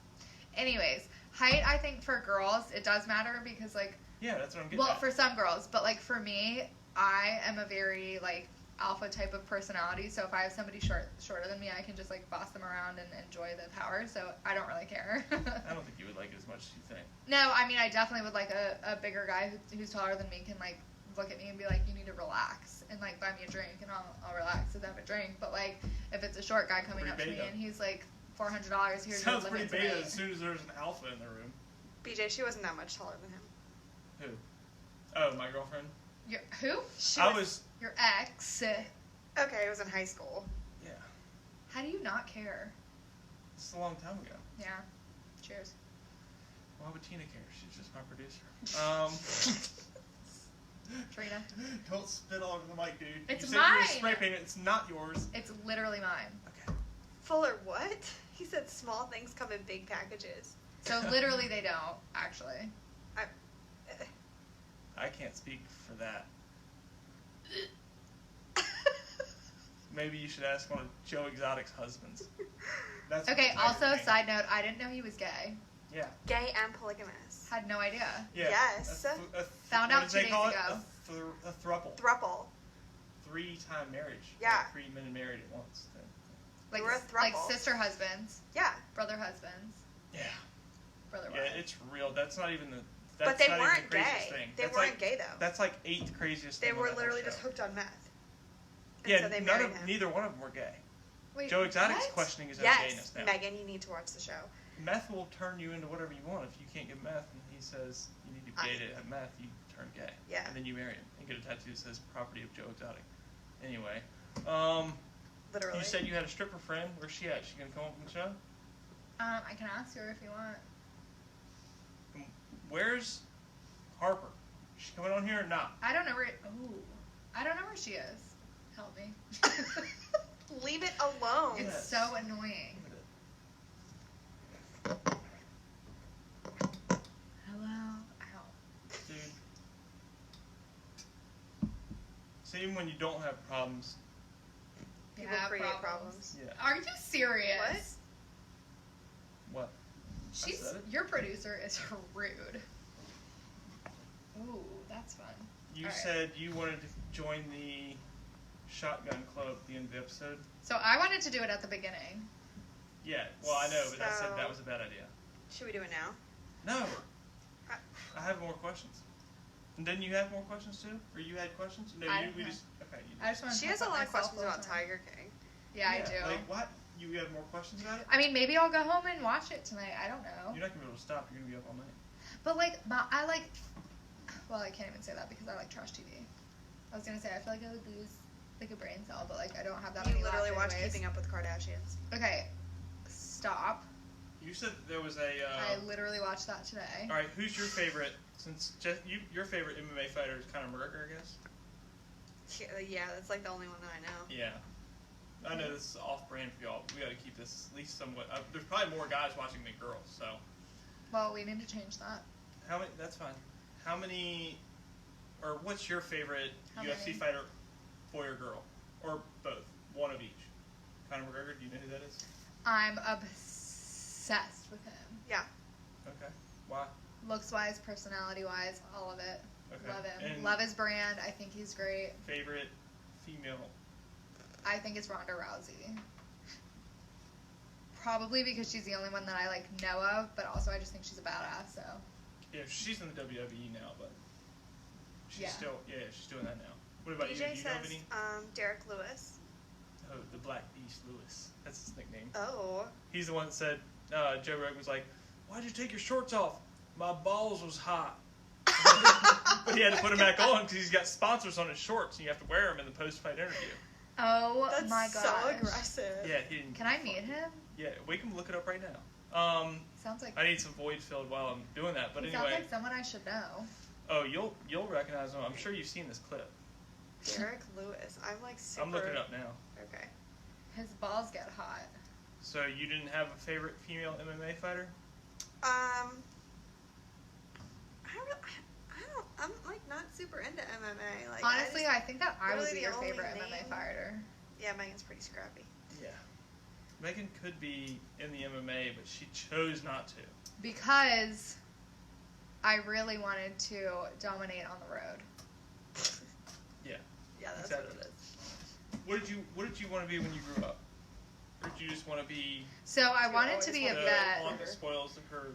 Anyways, height, I think for girls, it does matter because, like, Yeah, that's what I'm getting well, at. for some girls, but, like, for me, I am a very, like, alpha type of personality. So if I have somebody shorter than me, I can just, like, boss them around and enjoy the power. So I don't really care. I don't think you would like it as much as you think. No, I mean, I definitely would like a bigger guy who's taller than me can, like, look at me and be like, you need to relax and, like, buy me a drink and I'll relax and have a drink. But, like, if it's a short guy coming Pretty up to me beta. and he's like, $400, here's Sounds your pretty limit beta tonight. as soon as there's an alpha in the room. BJ, she wasn't that much taller than him. Who? Oh, my girlfriend? Who? I was. Your ex. Okay, it was in high school. Yeah. How do you not care? This is a long time ago. Yeah. Cheers. Why would Tina care? She's just my producer. Trina. Don't spit all over the mic, dude. It's you said you were mine. spray painted. It's not yours. It's literally mine. Okay. Fuller what? He said small things come in big packages. So literally they don't, actually. I can't speak for that. Maybe you should ask one of Joe Exotic's husbands. That's Okay, what also, matters. side note, I didn't know he was gay. Yeah. Gay and polygamous. Had no idea. Yeah. Yes. Found what out did 2 they call days it? ago. A thruple. Thruple. 3-time marriage. Yeah. Like 3 men married at once. Like, We're a like throuple. sister husbands, Yeah. brother husbands, Yeah. brother Yeah, wives. it's real. That's not even the. That's But they not weren't even the craziest gay. thing. They That's weren't like, gay though. That's like 8th craziest They thing. on were that whole literally show. just hooked on meth. And Yeah, so they married him. neither one of them were gay. Wait, Joe Exotic's what? questioning his own Yes, gayness now. Megan, you need to watch the show. Meth will turn you into whatever you want. If you can't get meth, and he says you need to be gay to have meth, you turn gay. Yeah. And then you marry him and get a tattoo that says "Property of Joe Exotic." Anyway, Literally. you said you had a stripper friend. Where's she at? She gonna come up on the show? I can ask her if you want. And where's Harper? Is she coming on here or not? I don't know where. I don't know where she is. Help me. Leave it alone. It's Yes. so annoying. Hello. Ow. Dude. See, even when you don't have problems. People Yeah, create problems. Yeah. Are you serious? What? She's said it. your producer is rude. Ooh, that's fun. You All right. said you wanted to join the shotgun club at the end of the episode. So I wanted to do it at the beginning. Yeah. Well, I know, but I said So- that was a bad idea. Should we do it now? No. I have more questions. And then you have more questions too? Or you had questions? No, I we don't just. Okay. You I just want to. She has a lot of questions about Tiger King. Yeah, I do. Like, what? You have more questions about it? I mean, maybe I'll go home and watch it tonight. I don't know. You're not going to be able to stop. You're going to be up all night. But like, I like. Well, I can't even say that because I like trash TV. I was gonna say I feel like I would lose like a brain cell, but like I don't have that You many literally left watch anyways. Keeping Up with the Kardashians. Okay, stop. You said that there was a. I literally watched that today. All right, who's your favorite? Since your favorite MMA fighter is Conor McGregor, I guess. Yeah, that's like the only one that I know. Yeah. I know this is off-brand for y'all. But we got to keep this at least somewhat. There's probably more guys watching than girls, so. Well, we need to change that. How many? That's fine. How many? Or what's your favorite How UFC many? fighter, boy or girl, or both? One of each. Conor McGregor, do you know who that is? I'm obsessed with him. Yeah. Okay. Why? Looks-wise, personality-wise, all of it. Okay. Love him. And Love his brand. I think he's great. favorite female? I think it's Ronda Rousey. Probably because she's the only one that I know of, but also I just think she's a badass. So. Yeah, she's in the WWE now, but she's Yeah. she's doing that now. What about DJ you? Do you know of says any? Derek Lewis. Oh, the Black Beast Lewis. That's his nickname. Oh. He's the one that said, Joe Rogan was like, "Why'd you take your shorts off? My balls was hot." But he had to put them back on because he's got sponsors on his shorts, and you have to wear them in the post-fight interview. Oh That's my so gosh. aggressive. Yeah, he didn't. Can I meet him? Yeah, we can look it up right now. Sounds like. I need some void filled while I'm doing that. But He anyway, sounds like someone I should know. oh, you'll recognize him. I'm sure you've seen this clip. Derek Lewis. I'm super. I'm looking it up now. Okay. His balls get hot. So you didn't have a favorite female MMA fighter? I'm not super into MMA. Honestly, I think that I would really be the your only favorite name- MMA fighter. Yeah, Megan's pretty scrappy. Yeah. Megan could be in the MMA, but she chose not to. Because I really wanted to dominate on the road. Yeah. Yeah, that's Exactly. what it is. What did you want to be when you grew up? Or did you just want to be So I You wanted always to be a wanted the vet. aunt that spoils her?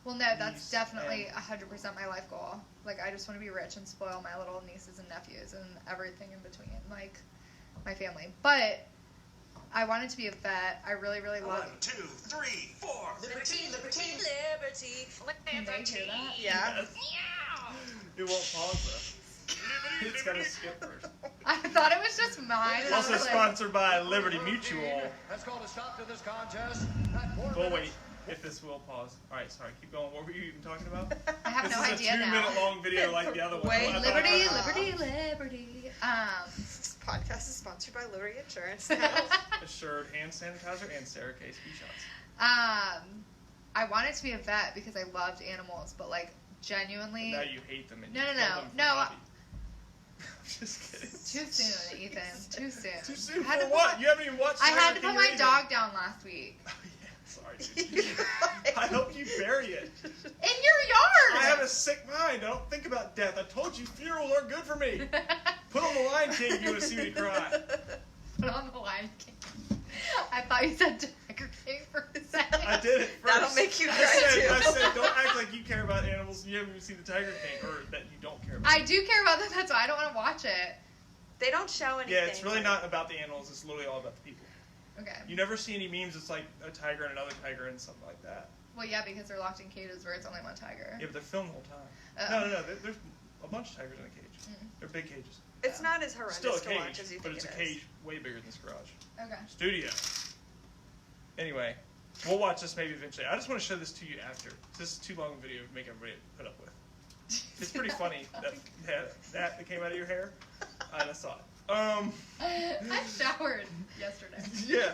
Well, no, that's niece definitely and- 100% my life goal. I just want to be rich and spoil my little nieces and nephews and everything in between, my family. But I wanted to be a vet. I really, really love 1, 2, 3, 4. Liberty, liberty, liberty, Can they hear that? Yeah. It won't pause though. It's got to skip first. I thought it was just mine. And I Also was like, sponsored by Liberty Mutual. Let's call a stop to this contest. At 4 We'll minutes. wait if this will pause. Alright, sorry, keep going. What were you even talking about? I have This no is idea a now. 2-minute long video like the other one. Wait, I thought- Liberty, liberty, liberty. This podcast is sponsored by Liberty Insurance now. Assured hand sanitizer and Staircase ski shots. I wanted to be a vet because I loved animals, but genuinely. Now you hate them and No, you no, kill no. them for No, hobby. I'm just kidding. Too soon, Ethan. Too soon. Too soon I had for to put what? my- You haven't even watched I had to Tiger put King my or dog down last week. anything. Oh, yeah. Sorry, dude. I helped you bury it. In your yard! I have a sick mind. I don't think about death. I told you funerals aren't good for me. Put on the Lion King if you want to see me cry. Put on the Lion King. I thought you said Tiger King for a second. I did it first. That'll make you I cry too. said, don't act like you care about animals and you haven't even seen the Tiger King, or that you don't care about. I do care about them, that's why I don't want to watch it. They don't show anything. Yeah, it's really not about the animals. It's literally all about the people. Okay. You never see any memes. It's like a tiger and another tiger and something like that. Well, yeah, because they're locked in cages where it's only one tiger. Yeah, but they're filmed the whole time. Oh. No. There's a bunch of tigers in a cage. Mm. They're big cages. It's not as horrendous Still a to watch cage, as you but think it's a it is. cage way bigger than this garage. Okay. Studio. Anyway, we'll watch this maybe eventually. I just want to show this to you after. This is too long a video to make everybody put up with. It's pretty funny that came out of your hair. I just saw it. I showered yesterday. Yeah.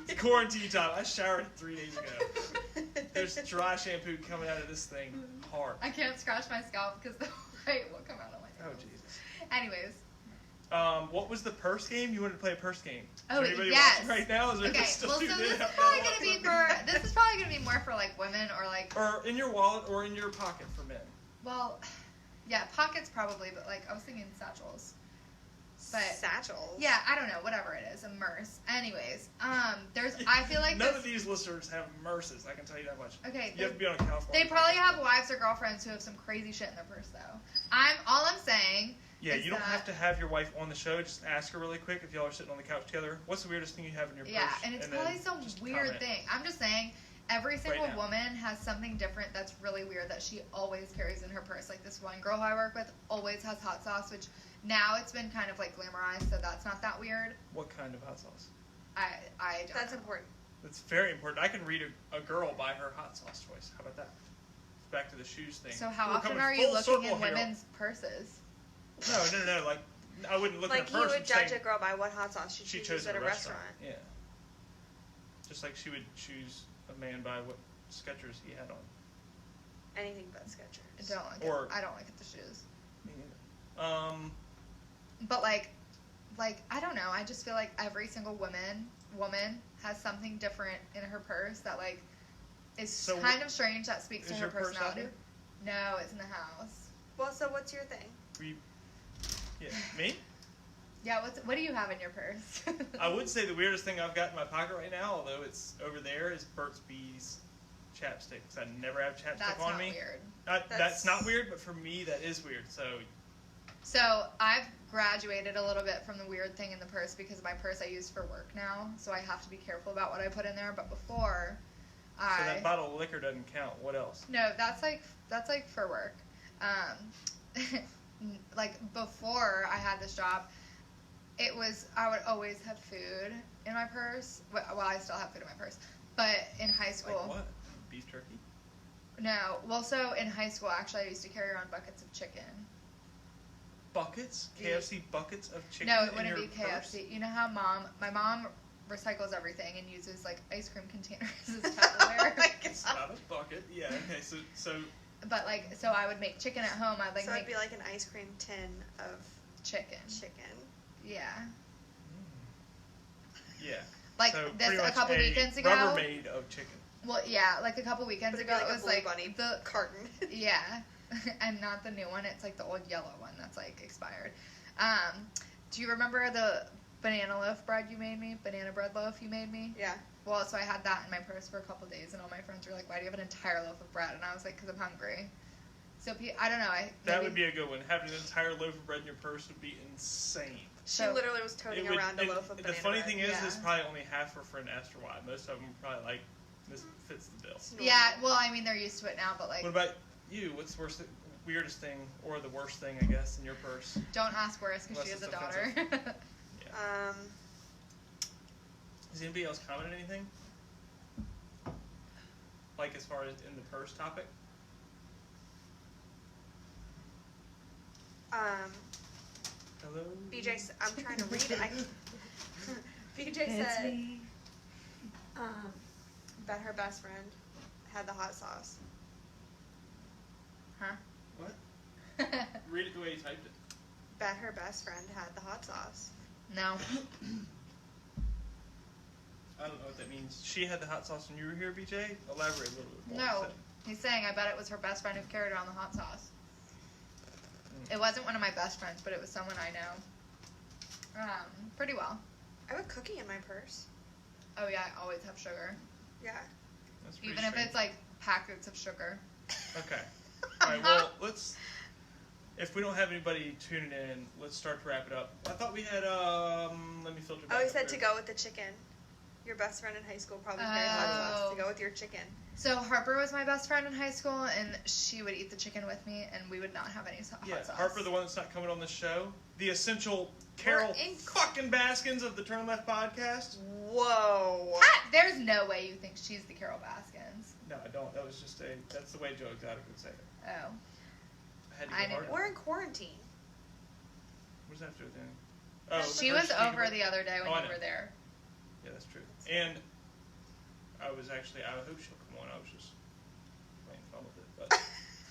It's quarantine time. I showered 3 days ago. There's dry shampoo coming out of this thing hard. I can't scratch my scalp because the white will come out of my Oh, nails. Jesus. Anyways. What was the purse game? You wanted to play a purse game. Oh, Is there anybody yes. watching right now? Is there Okay, still well, so tuned this in? is probably gonna be more for women or Or in your wallet or in your pocket for men. well, yeah, pockets probably, but I was thinking satchels. But Satchels. yeah, I don't know, whatever it is, immerse. Anyways, I feel like None this, of these listeners have merces. I can tell you that much. okay, You have to be on a California. they probably have wives or girlfriends who have some crazy shit in their purse though. All I'm saying. Yeah, is you don't that- have to have your wife on the show. Just ask her really quick if y'all are sitting on the couch together. What's the weirdest thing you have in your Yeah, purse? and it's then probably some just weird comment. thing. I'm just saying, every single now. woman has something different that's really weird that she always carries in her purse. Like this one girl who I work with always has hot sauce, which now it's been kind of glamorized, so that's not that weird. What kind of hot sauce? I don't That's know. important. That's very important. I can read a girl by her hot sauce choice. How about that? Back to the shoes thing. So how We're often coming are you full looking circle in here. women's purses? No. I wouldn't look at Like her you purse would and judge say a girl by what hot sauce she she chooses chose at at a restaurant. Yeah. Just like she would choose a man by what Skechers he had on. Anything but I Skechers. don't like Or- it. I don't like it, the shoes. Me neither. But like, I don't know. I just feel like every single woman has something different in her purse that, like, is kind of strange that speaks to her personality. No, it's in the house. Well, so what's your thing? Yeah, me? Yeah, what do you have in your purse? I would say the weirdest thing I've got in my pocket right now, although it's over there, is Burt's Bees chapstick. Because I never have chapstick on me. That's not weird, but for me, that is weird. So I've graduated a little bit from the weird thing in the purse because my purse I use for work now, so I have to be careful about what I put in there. But before, So that bottle of liquor doesn't count. What else? No, that's like for work. Like before I had this job, I would always have food in my purse. Well, I still have food in my purse. But in high school... Like what? Beef jerky? No. Well, so in high school, actually, I used to carry around buckets of chicken. Buckets? KFC buckets of chicken? No, it wouldn't be KFC. Purse? You know how my mom recycles everything and uses, like, ice cream containers as Tupperware? It's not a bucket. Yeah, okay, so... But, like, so I would make chicken at home. I'd, like, so it'd be like an ice cream tin of... Chicken. Yeah. Yeah. Like so this a couple weekends ago. Rubbermaid of chicken. Well, yeah, like a couple weekends ago, like it was like bunny the carton. Yeah, and not the new one. It's like the old yellow one that's like expired. Do you remember the banana loaf bread you made me? Banana bread loaf you made me? Yeah. Well, so I had that in my purse for a couple days, and all my friends were like, "Why do you have an entire loaf of bread?" And I was like, "Cause I'm hungry." So I don't know. That would be a good one. Having an entire loaf of bread in your purse would be insane. She literally was toting around a loaf of banana bread. The funny thing is probably only half her friend asked her why. Most of them were probably like, this fits the bill. Yeah, well, I mean, they're used to it now, but like... What about you? What's the weirdest thing, or the worst thing, I guess, in your purse? Don't ask worse, because she has a daughter. Yeah. Has anybody else commented anything? Like, as far as in the purse topic? Hello? BJ, I'm trying to read it. BJ said that her best friend had the hot sauce. Huh? What? Read it the way you typed it. Bet her best friend had the hot sauce. No. I don't know what that means. She had the hot sauce when you were here, BJ? Elaborate a little bit more. No. He's saying, I bet it was her best friend who carried around the hot sauce. It wasn't one of my best friends, but it was someone I know. Pretty well. I have a cookie in my purse. Oh yeah, I always have sugar. Yeah. That's pretty Even strange. if it's like packets of sugar. Okay. Alright, well, if we don't have anybody tuning in, let's start to wrap it up. I thought we had, let me filter back. Oh, he said to go with the chicken. Your best friend in high school probably carried hot sauce to go with your chicken. So Harper was my best friend in high school, and she would eat the chicken with me, and we would not have any hot sauce. Harper, the one that's not coming on the show. The essential Carol fucking Baskins of the Turn Left podcast. Whoa. There's no way you think she's the Carol Baskins. No, I don't. That was just that's the way Joe Exotic would say it. Oh. I had to go We're in quarantine. What does that have to do with anything? Oh, She was over the other day when you were there. Yeah, that's true. And I hope she'll come on. I was just playing fun with it.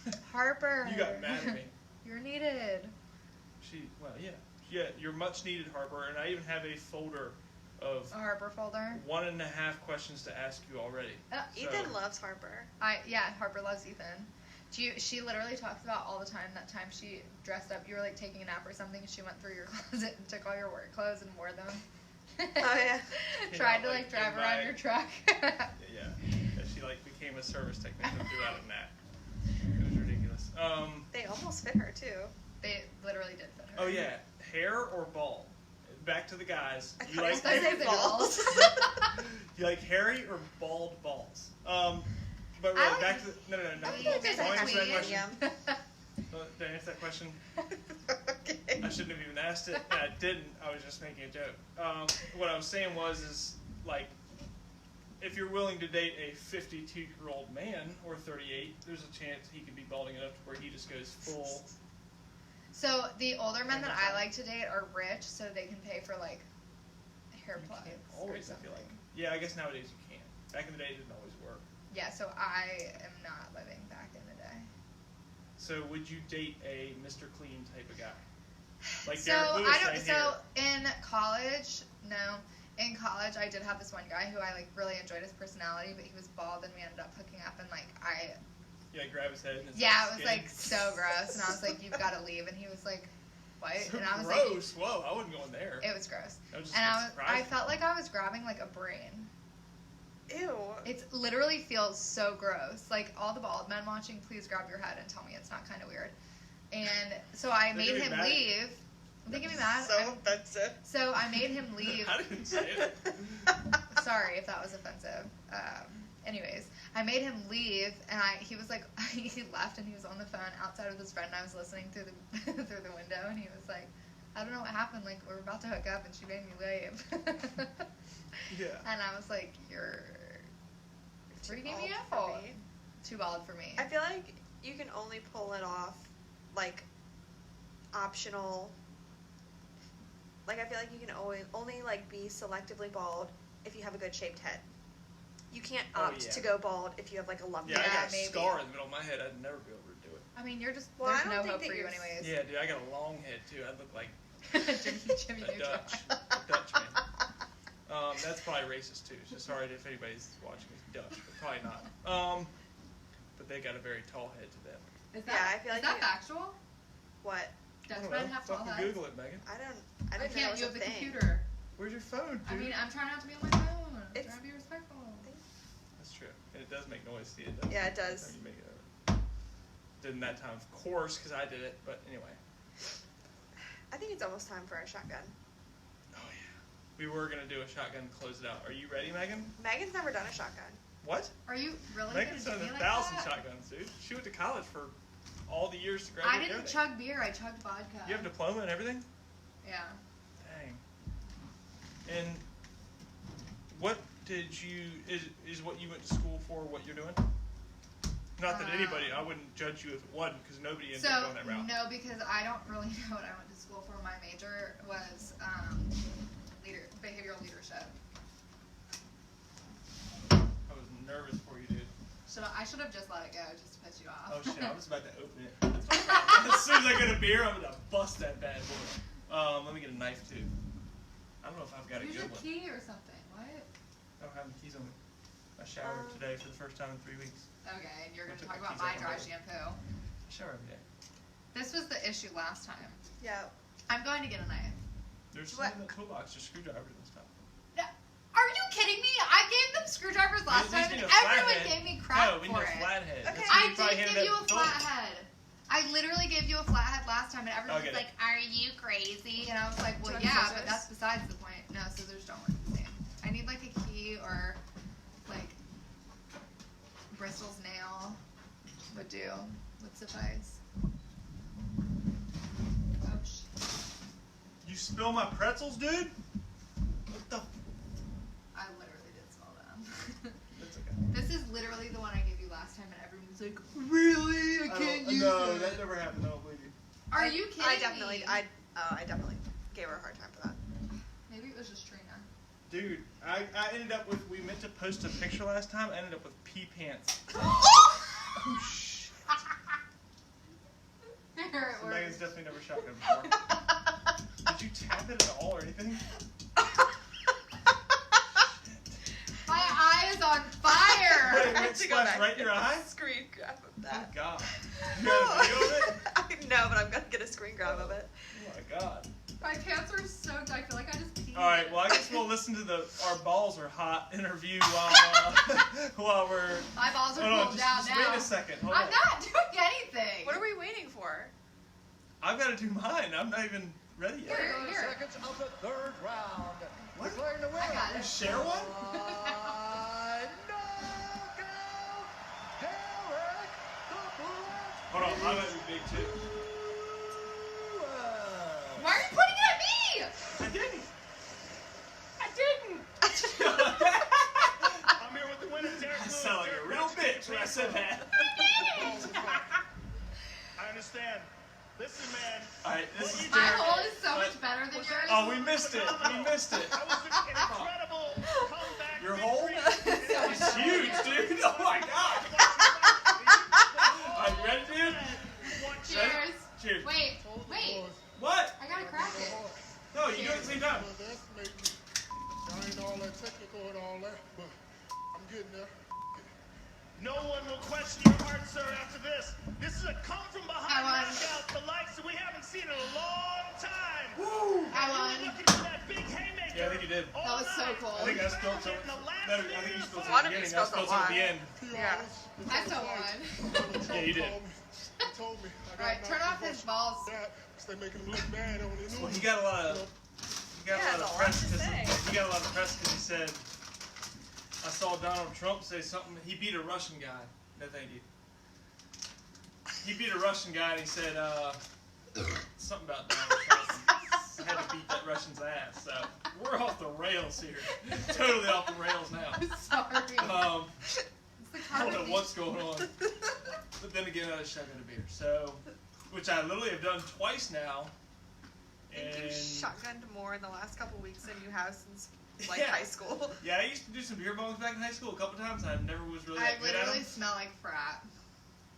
But Harper. You got mad at me. You're needed. Yeah, you're much needed, Harper. And I even have a folder of A Harper folder. 1.5 questions to ask you already. Ethan loves Harper. Harper loves Ethan. She literally talks about all the time that time she dressed up. You were like taking a nap or something. She went through your closet and took all your work clothes and wore them. Oh yeah. Tried to drive around your truck. Yeah. She became a service technician throughout a nap. It was ridiculous. They almost fit her too. They literally did fit her. Oh yeah, hair or bald? Back to the guys. You like balls? You like hairy or bald balls? But really, back to no. I think there's a happy medium. Did I answer that question? Okay. I shouldn't have even asked it. And I didn't. I was just making a joke. What I was saying was if you're willing to date a 52-year-old man or 38, there's a chance he could be balding enough to where he just goes full. So the older men that I like to date are rich, so they can pay for hair plugs. Always, I feel like. Yeah, I guess nowadays you can. Back in the day, it didn't always work. Yeah, so I am not living back in the day. So would you date a Mr. Clean type of guy? Like So Derek Lewis I don't. right So in college, no. In college, I did have this one guy who I like really enjoyed his personality, but he was bald, and we ended up hooking up, and like I. Yeah, grab his head. And Yeah, it was like so gross, and I was like, "You've got to leave," and he was like, "What?" So and I was gross. Whoa, I wouldn't go in there. like, "It was gross," That was just and I surprising. felt like I was grabbing like a brain. Ew. It literally feels so gross. Like all the bald men watching, please grab your head and tell me it's not kind of weird. And so I They're made gonna be him mad. leave. They get me mad. So offensive. So I made him leave. I didn't say it. Sorry if that was offensive. Anyways, I made him leave, and he was like, he left, and he was on the phone outside with his friend, and I was listening through the through the window, and he was like, I don't know what happened. Like we're about to hook up, and she made me leave. Yeah. And I was like, you're freaking me Bald for out. me. Too bald for me. I feel like you can only pull it off, like, optional. Like, I feel like you can only like, be selectively bald if you have a good shaped head. You can't Oh, opt yeah. to go bald if you have, like, a lumpy Yeah, I head. got a maybe. scar in the middle of my head. I'd never be able to do it. I mean, you're just, Well, there's I don't no think hope that for you you're anyways. Yeah, dude, I got a long head too. I look like Jimmy a Neutron. Dutch man. That's probably racist too. So sorry if anybody's watching is Dutch, but probably not. But they got a very tall head to them. Is Yeah, I feel like is that you- factual? What? I Dutch don't men know. have tall Fucking heads? Google it, Megan. I I didn't know can't. it You was have a the thing. computer. Where's your phone, dude? I mean, I'm trying not to be on my phone. I'm It's- trying to be respectful. That's true. And it does make noise. See, it does. Yeah, it does. Every time you make it over. Didn't that time, of course, because I did it. But anyway. I think it's almost time for a shotgun. Oh yeah. We were gonna do a shotgun to close it out. Are you ready, Megan? Megan's never done a shotgun. What? Are you really Megan's gonna done do me 1,000 like that? shotguns, dude. She went to college for all the years to I graduate. didn't everything. chug beer. I chugged vodka. You have a diploma and everything? Yeah. Dang. And what did you is what you went to school for? What you're doing? Not that anybody, I wouldn't judge you if it wasn't, because nobody ends up So going that route. no, because I don't really know what I went to school for. My major was behavioral leadership. I was nervous for you, dude. I should have just let it go just to piss you off. Oh shit, I was about to open it. As soon as I get a beer, I'm gonna bust that bad boy. Let me get a knife too. I don't know if I've got a Use good your one. key or something. What? I don't have the keys on me. I showered today for the first time in 3 weeks. Okay, and you're I gonna took talk my about keys my off dry my bed. shampoo. I shower every day. This was the issue last time. Yeah. I'm going to get a knife. There's What? some in the toolbox, just screwdrivers and stuff. Are you kidding me? I gave them screwdrivers last You at time, least and need a everyone flathead. gave me crap No, we need for a it. flathead. Okay. That's what I you probably did handed give you out a at the toilet. flathead. I literally gave you a flathead last time, and everyone Okay. was like, "Are you crazy?" And I was like, "Well, Do you yeah, want but scissors? that's besides the point. No, scissors don't work the same. I need like a key or like Bristol's nail would do. Would suffice." Oh shit! You spill my pretzels, dude? What the? I literally did smell them. That's okay. This is literally the one I gave you last time, and everyone was like, "Really? I can't use No, it." that never happened. I don't believe you. Are you kidding I definitely, me? I definitely gave her a hard time for that. Maybe it was just Trina. Dude, I ended up with, we meant to post a picture last time, I ended up with pee pants. Oh, shit. Here it So Megan's works. definitely never shotgun before. Did you tap it at all or anything? My eye is on fire. Wait, I wait, have to go splash back right in your eye? Screen grab of Oh, that. God. You got a video of it? No, but I'm gonna get a screen grab of it. Oh, my God. My pants are soaked. I feel like I just peed. All right, well, I guess we'll listen to the "Our Balls Are Hot" interview while we're. My balls are Hold on, pulled just down wait now. a second. Hold I'm on. not doing anything. What are we waiting for? I've got to do mine. I'm not even ready yet. Here. 30 seconds of the third round. What? Declaring the winner. I got it. Share one? Derek the Bullet Hold on, I might be big too. Lewis. Why are you pointing at me? I didn't. I didn't. I'm here with the winner, Derek I Lewis. sound like a real bitch when I said that. I understand. Listen, man. All right, this is My Derek. hole is so much better than yours. Oh, we missed it. We missed it. That was an incredible comeback. Your hole? victory. It's huge, dude. Oh my God. Are you ready, dude? Cheers. Cheers. Wait. What? I got got? Underestimate me. I ain't all that technical and all that, but I'm getting there. No one will question your heart, sir, after this. This is a come from behind I won. knockout, the likes that we haven't seen in a long time. Woo! I You were won. looking for that big haymaker. Yeah, I think you did. all That was so night. cool. I think I spilled some. In the last No, I minute think you of the spilled fight. some at One the of you beginning. I spilled spilled a some at the lot. end. Yeah. I still won. Yeah, you did. He told me. I got Alright, turn off his balls. that because they making him look bad on the news. Well, he got a lot of. He got Yeah, a lot of it's a lot press to because say. he got a lot of press because he said, "I saw Donald Trump say something. He beat a Russian guy." No, thank you. He beat a Russian guy and he said something about Donald Trump. I had to beat that Russian's ass. So we're off the rails here. Totally off the rails now. Sorry. It's the I don't know carbon what's going on. But then again, I was chugging a beer. So, which I literally have done twice now. I think you And shotgunned more in the last couple weeks than you have since like Yeah. high school. yeah, I used to do some beer bongs back in high school a couple times. I never was really I that good at literally them. smell like frat.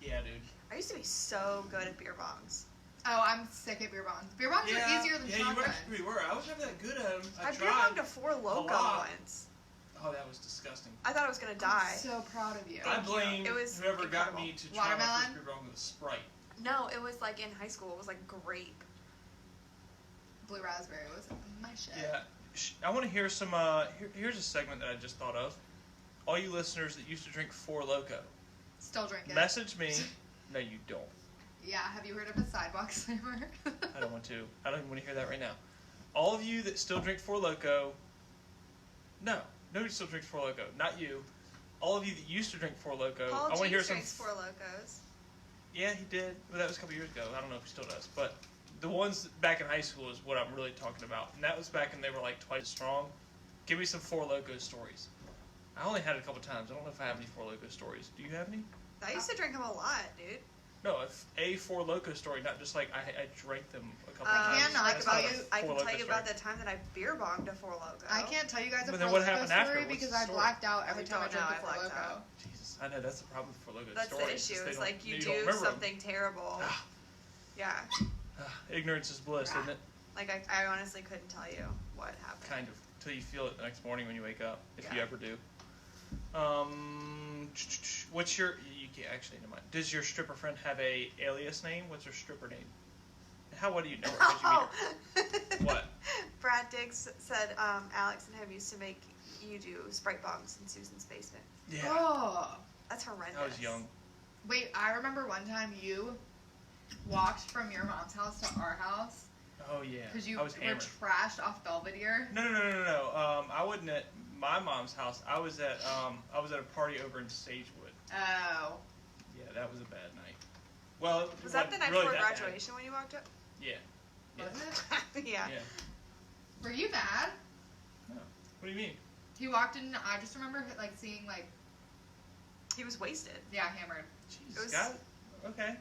Yeah, dude. I used to be so good at beer bongs. Oh, I'm sick at beer bongs. Beer bongs are easier than yeah, you shotguns. actually were. I was never that good at them. I I beer tried. bonged a Four Loko lot. once. Oh, that was disgusting. I thought I was gonna I'm die. so proud of you. I Thank you. blame It was whoever got incredible. me to try my Watermelon? first beer bong with a Sprite. No, it was like in high school. It was like grape. Blue raspberry was my shit. Yeah. I want to hear some. Here's a segment that I just thought of. All you listeners that used to drink Four Loko, Still drinking. message me. No, you don't. Yeah, have you heard of a sidewalk slammer? I don't want to. I don't even want to hear that right now. All of you that still drink Four Loko, no, nobody still drinks Four Loko. Not you. All of you that used to drink Four Loko, Paul I want to hear Jeans some. drinks Four Lokos. Yeah, he did. But that was a couple years ago. I don't know if he still does. But the ones back in high school is what I'm really talking about. And that was back when they were like twice as strong. Give me some Four Loko stories. I only had it a couple times. I don't know if I have any Four Loko stories. Do you have any? I used to drink them a lot, dude. No, a Four Loko story, not just like I drank them a couple I times. cannot That's tell not you- a I can Four tell Loko you about story. the time that I beer bonged a Four Loko. I can't tell you guys a But Four then what Loko happened story after? What's because the I story? blacked out every I time I don't drink know, a Four I blacked Loko. out. Jesus, I know that's the problem with Four Loko That's stories. the is issue. they It's don't- like you don't do remember 'em. something terrible. Ah. Yeah. Ignorance is bliss, Yeah. isn't it? Like I honestly couldn't tell you what happened. Kind of, till you feel it the next morning when you wake up, if you Yeah. ever do. What's your? You can't actually. Never mind. Does your stripper friend have a alias name? What's her stripper name? And how well do you know her? Did you meet her? What? Brad Diggs said Alex and him used to make you do Sprite bongs in Susan's basement. Yeah, Oh. That's horrendous. I was young. Wait, I remember one time you walked from your mom's house to our house Oh yeah. because you I was were hammered. trashed off Belvedere. No. I wasn't at my mom's house. I was at a party over in Sagewood. Oh. Yeah, that was a bad night. Well, it Was that the wasn't night really before that bad. graduation when you walked up? Yeah. Yeah. Was it? Yeah. Yeah. Were you mad? No. What do you mean? He walked in. I just remember like seeing like He was wasted. hammered. Jesus, It was- God. Okay.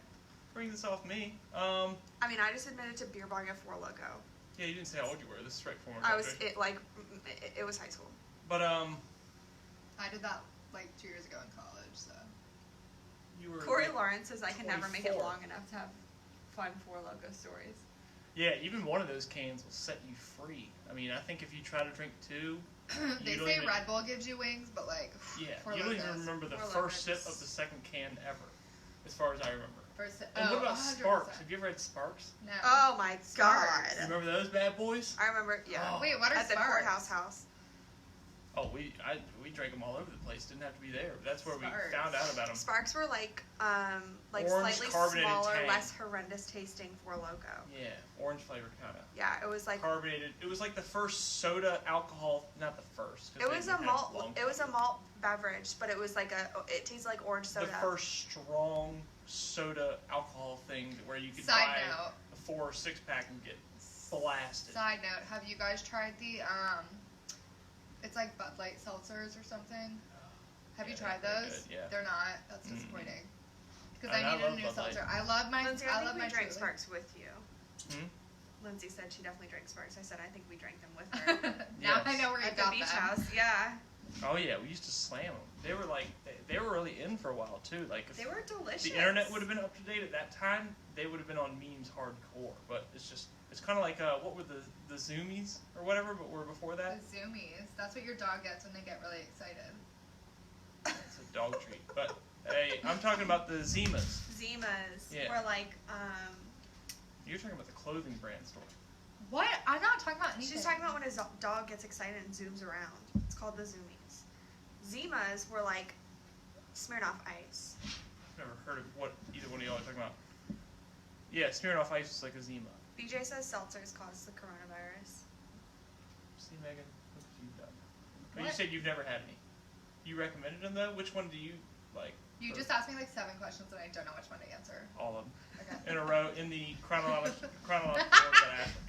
Bring this off me. I mean, I just admitted to beer bong at Four Loko. Yeah, you didn't say how old you were. This is right before my I was birthday. it was high school. But I did that like 2 years ago in college. So you were. Corey Lawrence says I can never make it 24. long enough to have fun Four Loko stories. Yeah, even one of those cans will set you free. I mean, I think if you try to drink two, they you don't say even- Red Bull gives you wings, but like Yeah, Four you don't even Locos. remember the Four first sip Locos. of the second can ever, as far as I remember. First, And what about 100%. Sparks? Have you ever had Sparks? No. Oh my Sparks. You god! remember those bad boys? I remember. Yeah. Oh. Wait, what are At the Sparks? courthouse house. Oh, we drank them all over the place. Didn't have to be there. That's where Sparks. we found out about them. Sparks were like Orange slightly carbonated smaller, Tang. less horrendous tasting Four Loko. Yeah, orange flavored kind of. Yeah, it was like Carbonated. It was like the first soda alcohol, not the first. 'cause it they was a had malt. long It was a time. malt beverage, but it was like it tasted like orange soda. The first strong soda alcohol thing where you could Side buy note. a 4 or 6 pack and get blasted. Side note: have you guys tried the It's like Bud Light seltzers or something. Have you Yeah, tried they're those? good, yeah. They're not. That's Mm-mm. disappointing. Because And I I need a love new Bud Light. seltzer. I love my. Lindsay, I I love think my we drank Truly. Sparks with you. Hmm? Lindsay said she definitely drank Sparks. I said I think we drank them with her Now Yes. I know where you at the got beach them. house. Yeah, Oh yeah, we used to slam them. They were like they were really in for a while too. Like if they were delicious. the internet would have been up to date at that time, they would have been on memes hardcore. But it's kind of like what were the Zoomies or whatever, but we're before that. The zoomies. That's what your dog gets when they get really excited. It's a dog treat. But hey, I'm talking about the Zimas. Zimas Yeah. were like, You're talking about the clothing brand store. What? I'm not talking about anything. she's talking about when his dog gets excited and zooms around. It's called the Zoomies. Zimas were like Smirnoff Ice. I've never heard of what either one of y'all are talking about. Yeah, Smirnoff Ice is like a Zima. BJ says seltzers cause the coronavirus. See, Megan, look what you've done. But you What? said you've never had any. You recommended them though. Which one do you like? You just asked me like 7 questions and I don't know which one to answer. All of them Okay. in a row in the chronological order.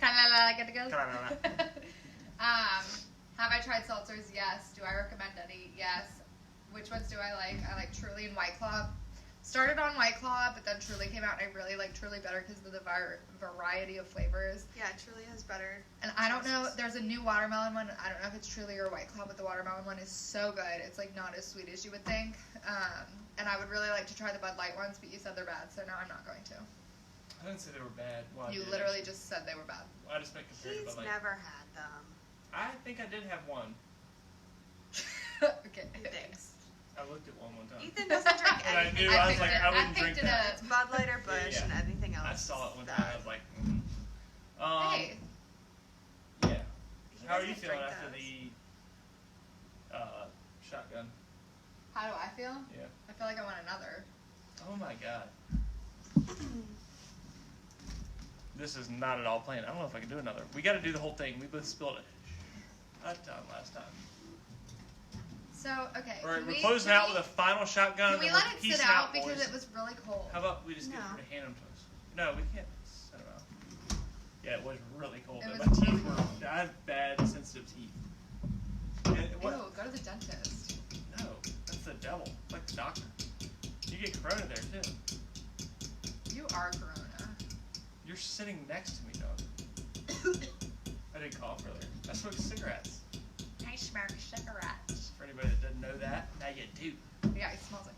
Kind of like it to go. Kinda. Have I tried seltzers? Yes. Do I recommend any? Yes. Which ones do I like? I like Truly and White Claw. Started on White Claw, but then Truly came out and I really like Truly better because of the variety of flavors. Yeah, it truly has better. And I don't know, choices. there's a new watermelon one. I don't know if it's Truly or White Claw, but the watermelon one is so good. It's like not as sweet as you would think. And I would really like to try the Bud Light ones, but you said they're bad, so now I'm not going to. I didn't say they were bad. Well, I You did, literally actually. just said they were bad. I just meant compared to He's Bud Light. never had them. I think I did have one. Okay. Thanks. I looked at one time. Ethan doesn't drink And I anything. knew I was like, I wouldn't picked drink it that. up. It's Bud Light or Busch Yeah. and anything else. I saw it one is time. I bad. was like, Hey, yeah. He How are you doesn't feeling drink after those. the shotgun? how do I feel? Yeah. I feel like I want another. Oh my god. This is not at all planned. I don't know if I can do another. We got to do the whole thing. We both spilled it a ton last time. So, okay. All right, can we're we- closing can out we- with a final shotgun. Can we and let we're it sit peacing out because boys. it was really cold? How about we just get No. her to hand them to us? No, we can't set them out. Yeah, it was really cold. It though. was My really teeth were. I have bad sensitive teeth. And Ew, what? go to the dentist. No, that's the devil. It's like the doctor. You get corona there too. You are Corona. You're sitting next to me, dog. I didn't cough earlier. I smoke cigarettes. I smoke cigarettes. For anybody that doesn't know that, now you do. Yeah, it smells like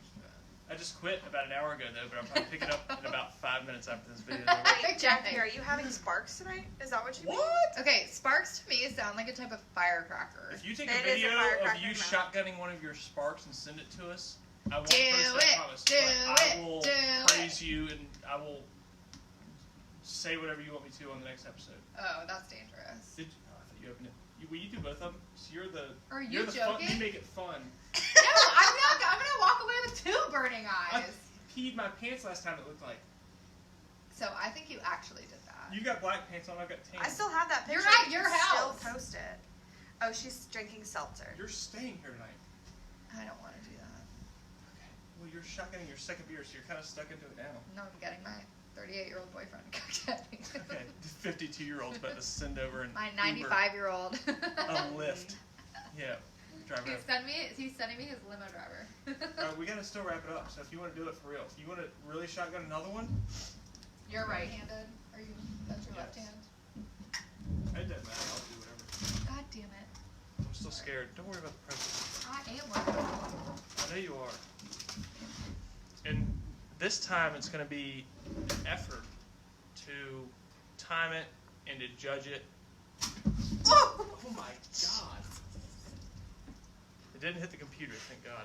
I just quit about an hour ago though, but I'm probably picking up in about 5 minutes after this video is over. Wait, Jackie, are you having sparks tonight? Is that what you mean? What? Okay, sparks to me sound like a type of firecracker. If you take It a is a video of firecracker you mouth. shotgunning one of your sparks and send it to us, I won't Do post that it, promise, do but I it, will do praise you and I will say whatever you want me to on the next episode. Oh, that's dangerous. Did you? Oh, I thought you opened it. Will you do both of them? So you're the. Are you you're the fun, joking? you make it fun. No, I'm gonna walk away with 2 burning I eyes. peed my pants last time. It looked like. So I think you actually did that. You got black pants on. I've got tan. I still have that You're picture. at your You can house. Still post it. Oh, she's drinking seltzer. You're staying here tonight. I don't want to do that. Okay. Well, you're shotgunning your second beer, so you're kind of stuck into it now. No, I'm getting my 38-year-old boyfriend to go get me. Okay. The 52-year-old's about to send over an My Uber, 95-year-old. a Lyft. Yeah. Driver. He's sending me his limo driver. We gotta still wrap it up. So if you want to do it for real, if you want to really shotgun another one, You're right-handed. Are you? That's your Yes. left hand. it doesn't matter. I'll do whatever. God damn it! I'm still scared. Don't worry about the pressure. I am working. I know you are. And this time it's going to be an effort to time it and to judge it. Oh my god! It didn't hit the computer, thank God.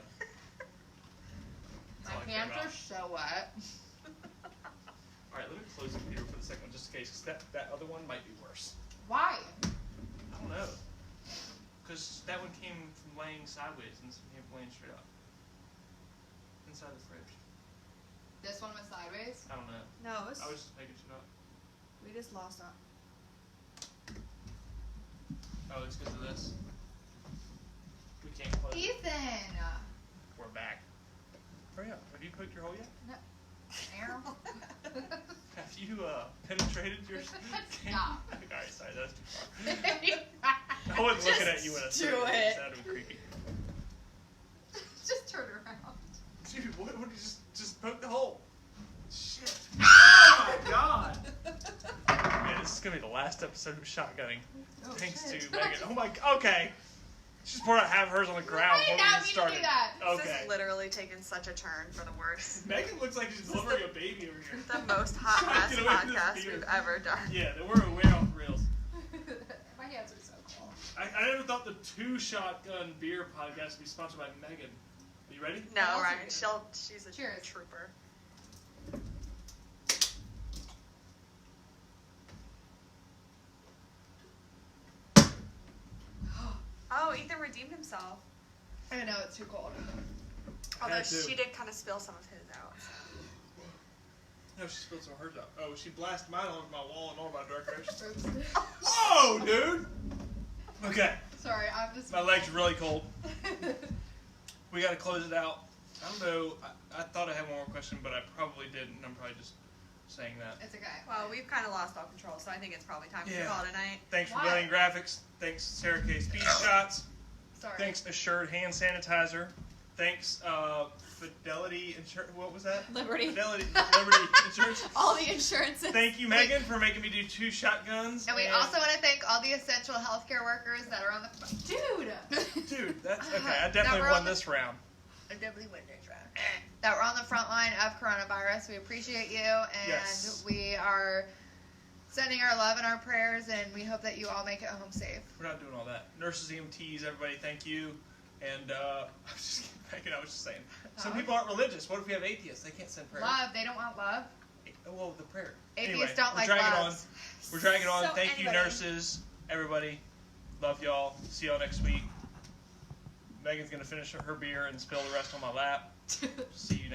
That's all I My care hands about. are so wet. Alright, let me close the computer for the second one just in case, because that other one might be worse. Why? I don't know. Because that one came from laying sideways and this one came from laying straight up. Inside the fridge. This one was sideways. I don't know. No, it was, I was just making shit up. we just lost that. Oh, it's because of this. We can't close it. Ethan. We're back. Hurry up. Have you poked your hole yet? No. Have you penetrated your Stop. Alright, sorry, that's too far. I wasn't looking at you when I said do it. it. It sounded creepy. Just turn around. Dude, what would you just poke the hole? Shit. Oh my god. Yeah, this is gonna be the last episode of shotgunning. Oh, Thanks shit. to Megan. Oh my. Okay. She's poured out half hers on the ground I before we did not even mean to started. do that. This Okay. is literally taking such a turn for the worse. Megan looks like she's delivering a baby over here. The most hot Trying to mess get away from this podcast beer. we've ever done. Yeah, we're off the rails. My hands are so cold. I never thought the Two Shotgun Beer podcast would be sponsored by Megan. Are you ready? No, I'll Ryan, take it. she's a Cheers. trooper. Oh, Ethan redeemed himself. I know it's too cold. Although Had to. she did kind of spill some of his out. No, she spilled some of hers out. Oh, she blasted mine over my wall in all my directions. Oops. Whoa, dude! Okay, Sorry, I'm just. my leg's really cold. We gotta close it out. I don't know. I thought I had one more question, but I probably didn't. I'm probably just saying that. It's okay. Well, we've kind of lost all control, so I think it's probably time Yeah. to call it a night. Thanks for Why? Billion Graphics. Thanks Sarah K. Speed Shots. Sorry. Thanks Assured Hand Sanitizer. Thanks Fidelity Insurance. What was that? Liberty. Fidelity Liberty Insurance. All the insurances. Thank you, Megan, for making me do 2 shotguns. And we also want to thank all the essential healthcare workers that are on the Dude. Dude, that's okay. I That definitely we're won on the- this round. I definitely win this round. That we're on the front line of coronavirus. We appreciate you, and Yes. we are sending our love and our prayers, and we hope that you all make it home safe. We're not doing all that. Nurses, EMTs, everybody, thank you. And I was just kidding, Megan, I was just saying. Some people aren't religious. What if we have atheists? They can't send prayers. Love, they don't want love. Well, the prayer. Atheists Anyway, don't we're like dragging loves. on. We're dragging on. So Thank you, anybody- nurses, everybody. Love y'all. See y'all next week. Megan's going to finish her beer and spill the rest on my lap. See you next